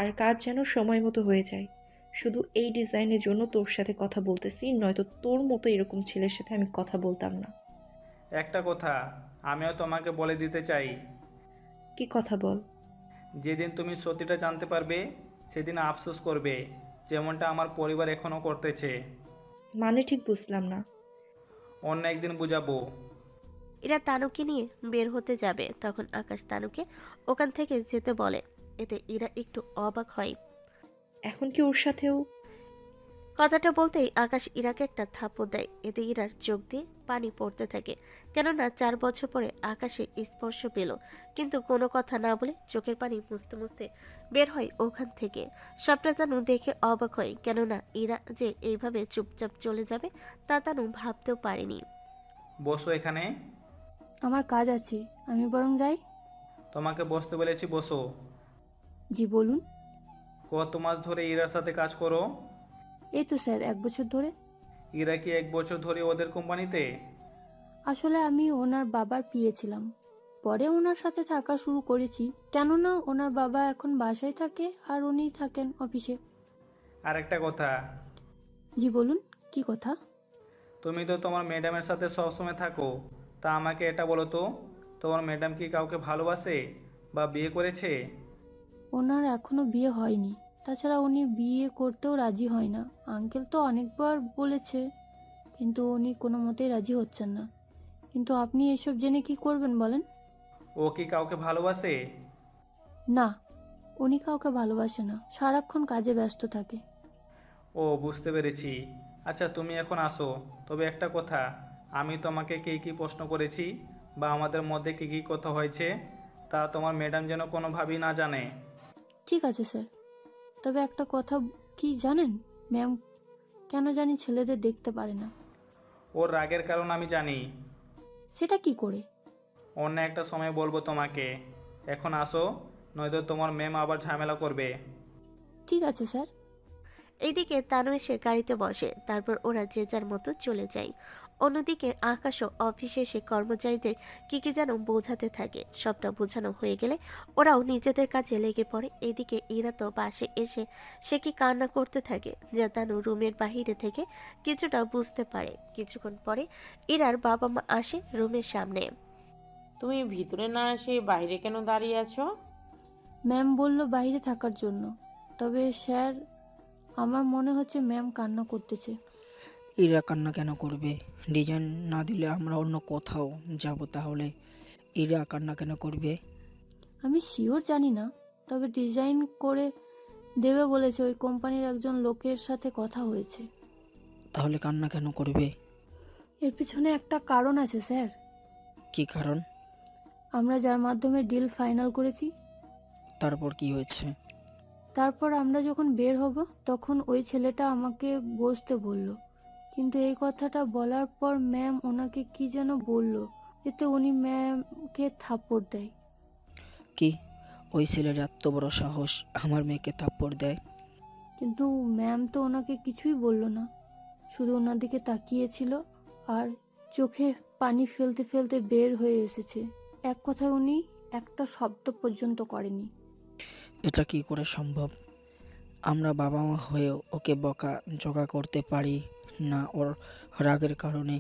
আর কাজ যেন সময় মতো হয়ে যায়। শুধু এই ডিজাইনের জন্য তোর সাথে কথা বলতেছি, নয়তো তোর মতো এরকম ছেলের সাথে আমি কথা বলতাম না। একটা কথা আমিও তোমাকে বলে দিতে চাই। কি কথা বল? যেদিন তুমি সত্যিটা জানতে পারবে সেদিন আফসোস করবে, যেমনটা আমার পরিবার এখনও করতেছে। মানে ঠিক বুঝলাম না। অন্য একদিন বুঝাবো। ইরা তানুকে নিয়ে বের হতে যাবে, তখন আকাশ তানুকে ওখান থেকে যেতে বলে। এতে ইরা একটু অবাক হয়। এখন কি ওর সাথেও? কথাটা বলতেই আকাশ ইরাকে একটা থাপ্পড় দেয়। এতে ইরার চোখ দিয়ে পানি পড়তে থাকে, কেননা 4 বছর পরে আকাশে স্পর্শ পেল, কিন্তু কোনো কথা না বলে চোখের পানি মুছতে মুছতে বের হয় ওখান থেকে। সবটা তানু দেখে অবাক হয়, কেননা ইরা যে এইভাবে চুপচাপ চলে যাবে তা তানু ভাবতেও পারেনি। বসো এখানে। আমার কাজ আছে, আমি বরং যাই। তোমাকে বসতে বলেছি, বসো। জি বলুন। কত মাস ধরে ইরার সাথে কাজ করো? এই তো স্যার 1 বছর ধরে। ইরা কি 1 বছর ধরে ওদের কোম্পানিতে? আসলে আমি ওনার বাবার পিএ ছিলাম, পরে ওনার সাথে থাকা শুরু করেছি, কেননা ওনার বাবা এখন বাসায় থাকে আর উনি থাকেন অফিসে। আর একটা কথা। জি বলুন, কি কথা? তুমি তো তোমার ম্যাডামের সাথে সবসময় থাকো, তা আমাকে এটা বলো তো, তোমার ম্যাডাম কি কাউকে ভালোবাসে বা বিয়ে করেছে? ওনার এখনো বিয়ে হয়নি, তাছাড়া উনি বিয়ে করতেও রাজি হয় না। আঙ্কেল তো অনেকবার বলেছে, কিন্তু উনি কোনো মতেই রাজি হচ্ছেন না। কিন্তু আপনি এসব জেনে কি করবেন বলেন? ও কি কাউকে ভালোবাসে? না, উনি কাউকে ভালোবাসে না, সারাক্ষণ কাজে ব্যস্ত থাকে। ও, বুঝতে পেরেছি। আচ্ছা, তুমি এখন আসো। তবে একটা কথা, আমি তোমাকে কী কী প্রশ্ন করেছি বা আমাদের মধ্যে কী কী কথা হয়েছে তা তোমার ম্যাডাম যেন কোনোভাবেই না জানে। ঠিক আছে স্যার। তবে একটা কথা কি জানেন ম্যাম, কেন জানি ছেলেদের দেখতে পারে না। ওর রাগের কারণ আমি জানি। সেটা কি করে? অন্য একটা সময় বলবো তোমাকে, এখন আসো, নয়তো তোমার ম্যাম আবার ঝামেলা করবে। ঠিক আছে স্যার। এইদিকে তানু এসে গাড়িতে বসে, তারপর ওরা যে যার মতো চলে যায়। অন্যদিকে আকাশও অফিসে এসে কর্মচারীদের কি যেন বোঝাতে থাকে। সবটা বোঝানো হয়ে গেলে ওরাও নিজেদের কাজে লেগে পড়ে। এদিকে ইরা তো বাসে এসে সে কি কান্না করতে থাকে, যা তানু রুমের বাহিরে থেকে কিছুটা বুঝতে পারে। কিছুক্ষণ পরে ইরার বাবা মা আসে রুমের সামনে। তুমি ভিতরে না এসে বাইরে কেন দাঁড়িয়ে আছো? ম্যাম বলল বাইরে থাকার জন্য। তবে স্যার, আমার মনে হচ্ছে ম্যাম কান্না করতেছে। এরা কান্না কেন করবে? ডিজাইন না দিলে আমরা অন্য কোথাও যাব, তাহলে এরা কান্না কেন করবে? আমি শিওর জানি না, তবে ডিজাইন করে দেবে বলেছে। ওই কোম্পানির একজন লোকের সাথে কথা হয়েছে। তাহলে কান্না কেন করবে? এর পিছনে একটা কারণ আছে স্যার। কি কারণ? আমরা যার মাধ্যমে ডিল ফাইনাল করেছি, তারপর কি হয়েছে? তারপর আমরা যখন বের হব তখন ওই ছেলেটা আমাকে বসতে বলল, কিন্তু এই কথাটা বলার পর ম্যাম ওনাকে কি যেন বলল, এতে উনি ম্যামকে থাপ্পড় দেয়। কি, ওই ছেলের এত বড় সাহস আমার মেয়েকে থাপ্পড় দেয়? কিন্তু ম্যাম তো ওনাকে কিছুই বলল না, শুধু ওনার দিকে তাকিয়েছিল আর চোখে পানি ফেলতে ফেলতে বের হয়ে এসেছে। এক কথায় উনি একটা শব্দ পর্যন্ত করেনি। এটা কি করে সম্ভব? আমরা বাবা মা হয়েও ওকে বকা জগা করতে পারি না ওর রাগের কারণে,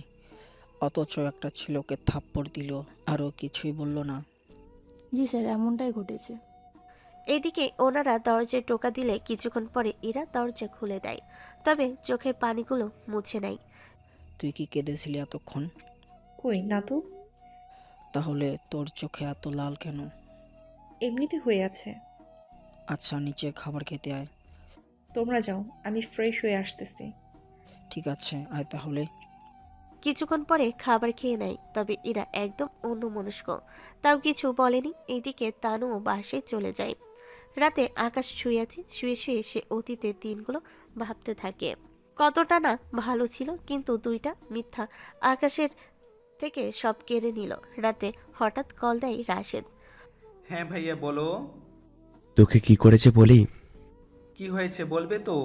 অথচ একটা ছেলেকে থাপ্পড় দিল আরও কিছুই বলল না। জি স্যার, এমনটাই ঘটেছে। এদিকে ওনারা দরজায় টোকা দিলে কিছুক্ষণ পরে ইরা দরজা খুলে দেয়, তবে চোখের পানিগুলো মুছে নেয়। তুই কি কেঁদেছিলি এতক্ষণ? কই না তো। তাহলে তোর চোখে এত লাল কেন? এমনিতে হয়ে আছে। আচ্ছা, নিচে খাবার খেতে আয়। তোমরা যাও, আমি ফ্রেশ হয়ে আসতেছি। ঠিক আছে, আয় তাহলে। কিছুক্ষণ পরে খাবার খেয়ে নেয়, তবে এরা একদম অন্যমনস্ক, তাও কিছু বলেনি। এইদিকে তানুও বাসায় চলে যায়। রাতে আকাশ শুয়ে আছে, শুয়ে শুয়ে সে অতীতের দিনগুলো ভাবতে থাকে। কতটা না ভালো ছিল, কিন্তু দুইটা মিথ্যা আকাশের থেকে সব কেড়ে নিল। রাতে হঠাৎ কল দেয় রাশেদ। হ্যাঁ ভাইয়া বলো। তোকে কি করেছে বলি? কি হয়েছে বলবে তো?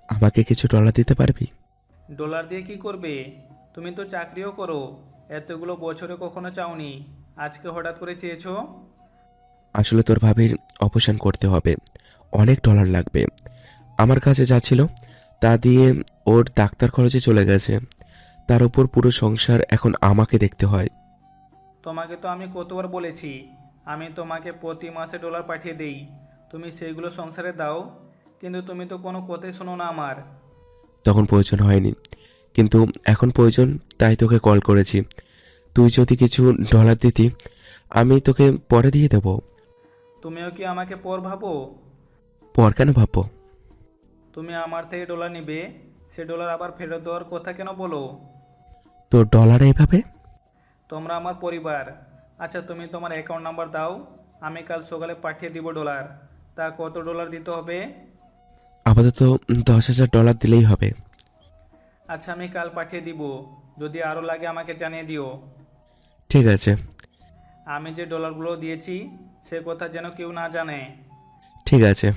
আমাকে কিছু ডলার দিতে পারবি? ডলার দিয়ে কি করবে? তুমি তো চাকরিও করো, এতগুলো বছরে কখনো চাওনি, আজকে হঠাৎ করে চেয়েছো? আসলে তোর ভাবির অপারেশন করতে হবে, অনেক ডলার লাগবে। আমার কাছে যা ছিল তা দিয়ে ওর ডাক্তার খরচে চলে গেছে, তার উপর পুরো সংসার এখন আমাকে দেখতে হয়। তোমাকে তো আমি কতবার বলেছি আমি তোমাকে প্রতি মাসে ডলার পাঠিয়ে দেই, তুমি সেইগুলো সংসারে দাও, কিন্তু তুমি তো কোনো কথাই শোনো না আমার। তখন প্রয়োজন হয়নি, কিন্তু এখন প্রয়োজন, তাই তোকে কল করেছি। তুই যদি কিছু ডলার দিতি আমি তোকে পরে দিয়ে দেব। তুমিও কি আমাকে পর ভাবো? পর কেন ভাববো? তুমি আমার থেকে ডলার নিবে, সে ডলার আবার ফেরত দেওয়ার কথা কেন বলো? তোর ডলার এভাবে? তোমরা আমার পরিবার। আচ্ছা তুমি তোমার অ্যাকাউন্ট নাম্বার দাও, আমি কাল সকালে পাঠিয়ে দিব ডলার। তা কত ডলার দিতে হবে? আপাতত $10,000 দিলেই হবে। আচ্ছা আমি কাল পাঠিয়ে দিব, যদি আরও লাগে আমাকে জানিয়ে দিও। ঠিক আছে। আমি যে ডলারগুলো দিয়েছি সে কথা যেন কেউ না জানে। ঠিক আছে।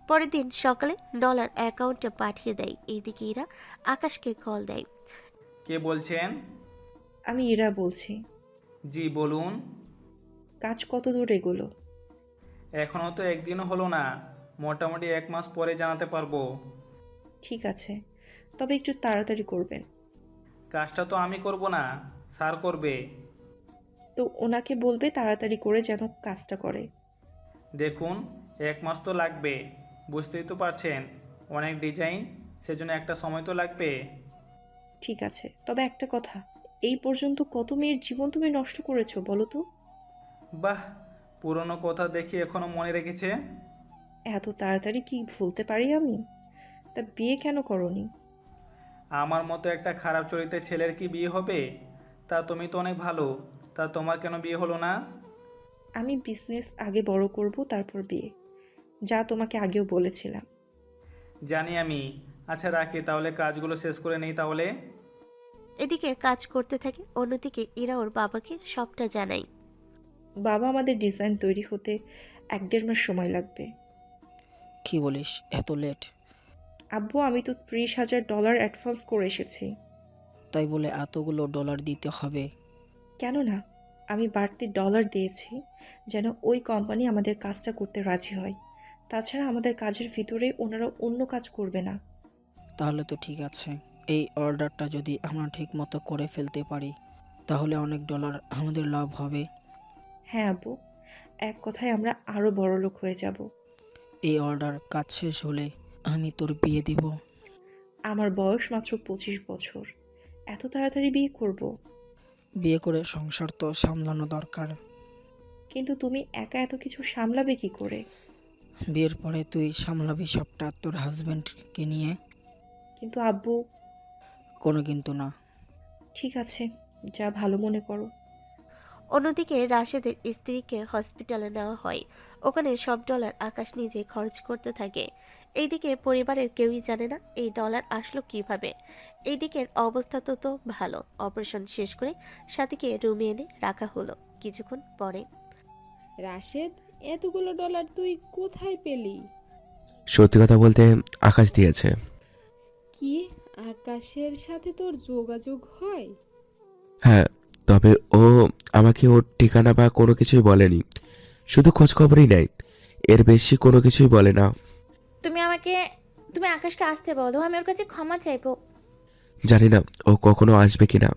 পরের দিন সকালে ডলার অ্যাকাউন্টে পাঠিয়ে দেয়। এইদিকে ইরা আকাশকে কল দেয়। কে বলছেন? আমি ইরা বলছি। জি বলুন। কাজ কত দূর এগোলো? এখনও তো একদিনও হলো না, মোটামুটি 1 মাস পরে জানাতে পারবো। ঠিক আছে, তবে একটু তাড়াতাড়ি করবেন। কাজটা তো আমি করব না, স্যার করবে। তো ওনাকে বলবে তাড়াতাড়ি করে যেন কাজটা করে। দেখুন 1 মাস তো লাগবে, বুঝতেই তো পারছেন, অনেক ডিজাইন, সেজন্য একটা সময় তো লাগবে। ঠিক আছে, তবে একটা কথা, এই পর্যন্ত কত মেয়ের জীবন তুমি নষ্ট করেছো বলো তো? বাহ, পুরনো কথা দেখি এখনো মনে রেখেছে। এত তাড়াতাড়ি কি ভুলতে পারি আমি? তা বিয়ে কেন করনি? আমার মতো একটা খারাপ চরিত্রের ছেলের কি বিয়ে হবে? তা তুমি তো অনেক ভালো, তা তোমার কেন বিয়ে হলো না? আমি বিজনেস আগে বড় করব, তারপর বিয়ে। যা তোমাকে আগেও বলেছিলাম। জানি আমি। আচ্ছা রাখি তাহলে, কাজগুলো শেষ করে নেই তাহলে। এদিকে কাজ করতে থাকে, অন্যদিকে ইরা ওর বাবাকে সবটা জানায়। বাবা, আমাদের ডিজাইন তৈরি হতে 1-1.5 মাস সময় লাগবে। কি বলিস, এত লেট? আব্বু, আমি তো $30,000 অ্যাডভান্স করে এসেছি। তাই বলে এতগুলো ডলার দিতে হবে? কেন না, আমি বাড়তি ডলার দিয়েছি যেন ওই কোম্পানি আমাদের কাজটা করতে রাজি হয়। তাছাড়া আমাদের কাজের ভিতরে ওনারা অন্য কাজ করবে না। তাহলে তো ঠিক আছে। এই অর্ডারটা যদি আমরা ঠিক মতো করে ফেলতে পারি তাহলে অনেক ডলার আমাদের লাভ হবে। হ্যাঁ আব্বু, এক কথায় আমরা আরও বড়লোক হয়ে যাব। এই অর্ডার কাজ শেষ হলে আমি তোর বিয়ে দিব। আমার বয়স মাত্র 25 বছর, এত তাড়াতাড়ি বিয়ে করব? বিয়ে করে সংসার তো সামলানো দরকার। কিন্তু তুমি একা এত কিছু সামলাবে কি করে? বিয়ের পরে তুই সামলাবি সবটা তোর হাজব্যান্ডকে নিয়ে। কিন্তু আব্বু। কোনো কিন্তু না। ঠিক আছে, যা ভালো মনে করো। অন্যদিকে রাশেদের স্ত্রীকে হসপিটালে নেওয়া হয়। ওখানে সব ডলার আকাশ নিজে খরচ করতে থাকে। এইদিকে পরিবারের কেউই জানে না এই ডলার আসলো কিভাবে। এইদিকের অবস্থা তো ভালো। অপারেশন শেষ করে সাথীকে রুমে এনে রাখা হলো। কিছুক্ষণ পরে, রাশেদ, এতগুলো ডলার তুই কোথায় পেলি? সত্যি কথা বলতে আকাশ দিয়েছে। কি, আকাশের সাথে তোর যোগাযোগ হয়? হ্যাঁ, তবে ও আমাকে ওর ঠিকানা বা কোনো কিছুই বলেনি, শুধু খোঁজ খবরই নেয়, এর বেশি কোনো কিছুই বলে না। তুমি আকাশকে আসতে বলো, আমি ওর কাছে ক্ষমা চাইবো। জানি না ও কখনো আসবে কিনা।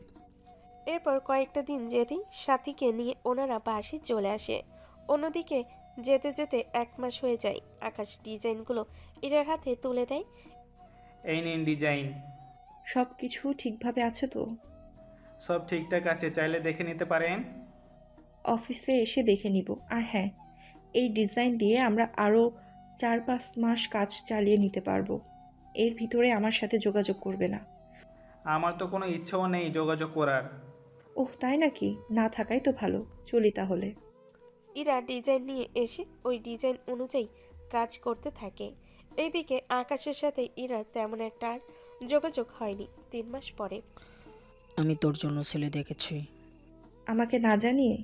এরপর কয়েকটা দিন যেতেই সাথীকে নিয়ে ওনারা বাসে চলে আসে। অন্যদিকে যেতে যেতে 1 মাস হয়ে যায়। আকাশ ডিজাইনগুলো ইরার হাতে তুলে দেয়। এই নিন ডিজাইন। সব কিছু ঠিকভাবে আছে তো? সব ঠিকঠাক আছে, চাইলে দেখে নিতে পারেন। অফিসে এসে দেখে নিব। আর হ্যাঁ, এই ডিজাইন দিয়ে আমরা আরও 4-5 মাস কাজ চালিয়ে নিতে পারবো। এর ভিতরে আমার সাথে যোগাযোগ করবে না। আমার তো কোনো ইচ্ছাও নেই যোগাযোগ করার। ওহ, তাই নাকি? না থাকাই তো ভালো। চলি তাহলে। ইরা ডিজাইন নিয়ে এসে ওই ডিজাইন অনুযায়ী কাজ করতে থাকে। এইদিকে আকাশের সাথে ইরার তেমন একটা আর যোগাযোগ হয়নি। 3 মাস পরে, আমি তোর জন্য ছেলে দেখেছি। আমাকে না জানিয়ে?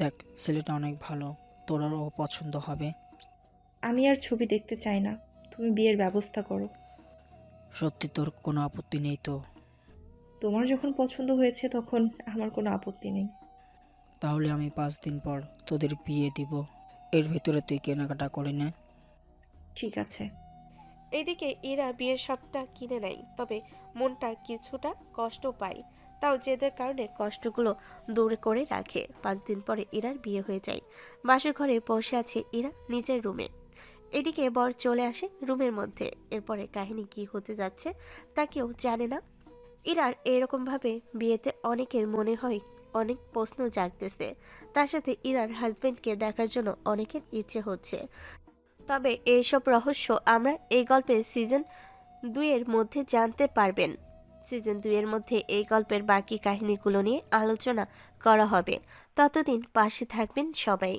দেখ, ছেলেটা অনেক ভালো, তোর আরও পছন্দ হবে। আমি আর ছবি দেখতে চাই না, তুমি বিয়ের ব্যবস্থা করো। সত্যি তোর কোনো আপত্তি নেই তো? তোমার যখন পছন্দ হয়েছে তখন আমার কোনো আপত্তি নেই। তাহলে আমি 5 দিন পর তোদের বিয়ে দিব। এর ভিতরে তুই কেনাকাটা করে নে। ঠিক আছে। এইদিকে ইরা বিয়ের সবটা কিনে নেয়, তবে মনটা কিছুটা কষ্ট পায়। তাও জেদের কারণে কষ্টগুলো দূর করে রাখে। 5 দিন পরে ইরার বিয়ে হয়ে যায়। বাসর ঘরে বসে আছে ইরা নিজের রুমে। এদিকে বর চলে আসে রুমের মধ্যে। এরপরে কাহিনী কি হতে যাচ্ছে তা কেউ জানে না। ইরার এরকমভাবে বিয়েতে অনেকের মনে হয় অনেক প্রশ্ন জাগতেছে। তার সাথে ইরার হাজবেন্ডকে দেখার জন্য অনেকের ইচ্ছে হচ্ছে। তবে এইসব রহস্য আমরা এই গল্পের সিজন 2 এর মধ্যে জানতে পারবেন। সিজন 2 এর মধ্যে এই গল্পের বাকি কাহিনীগুলো নিয়ে আলোচনা করা হবে। ততদিন পাশে থাকবেন সবাই।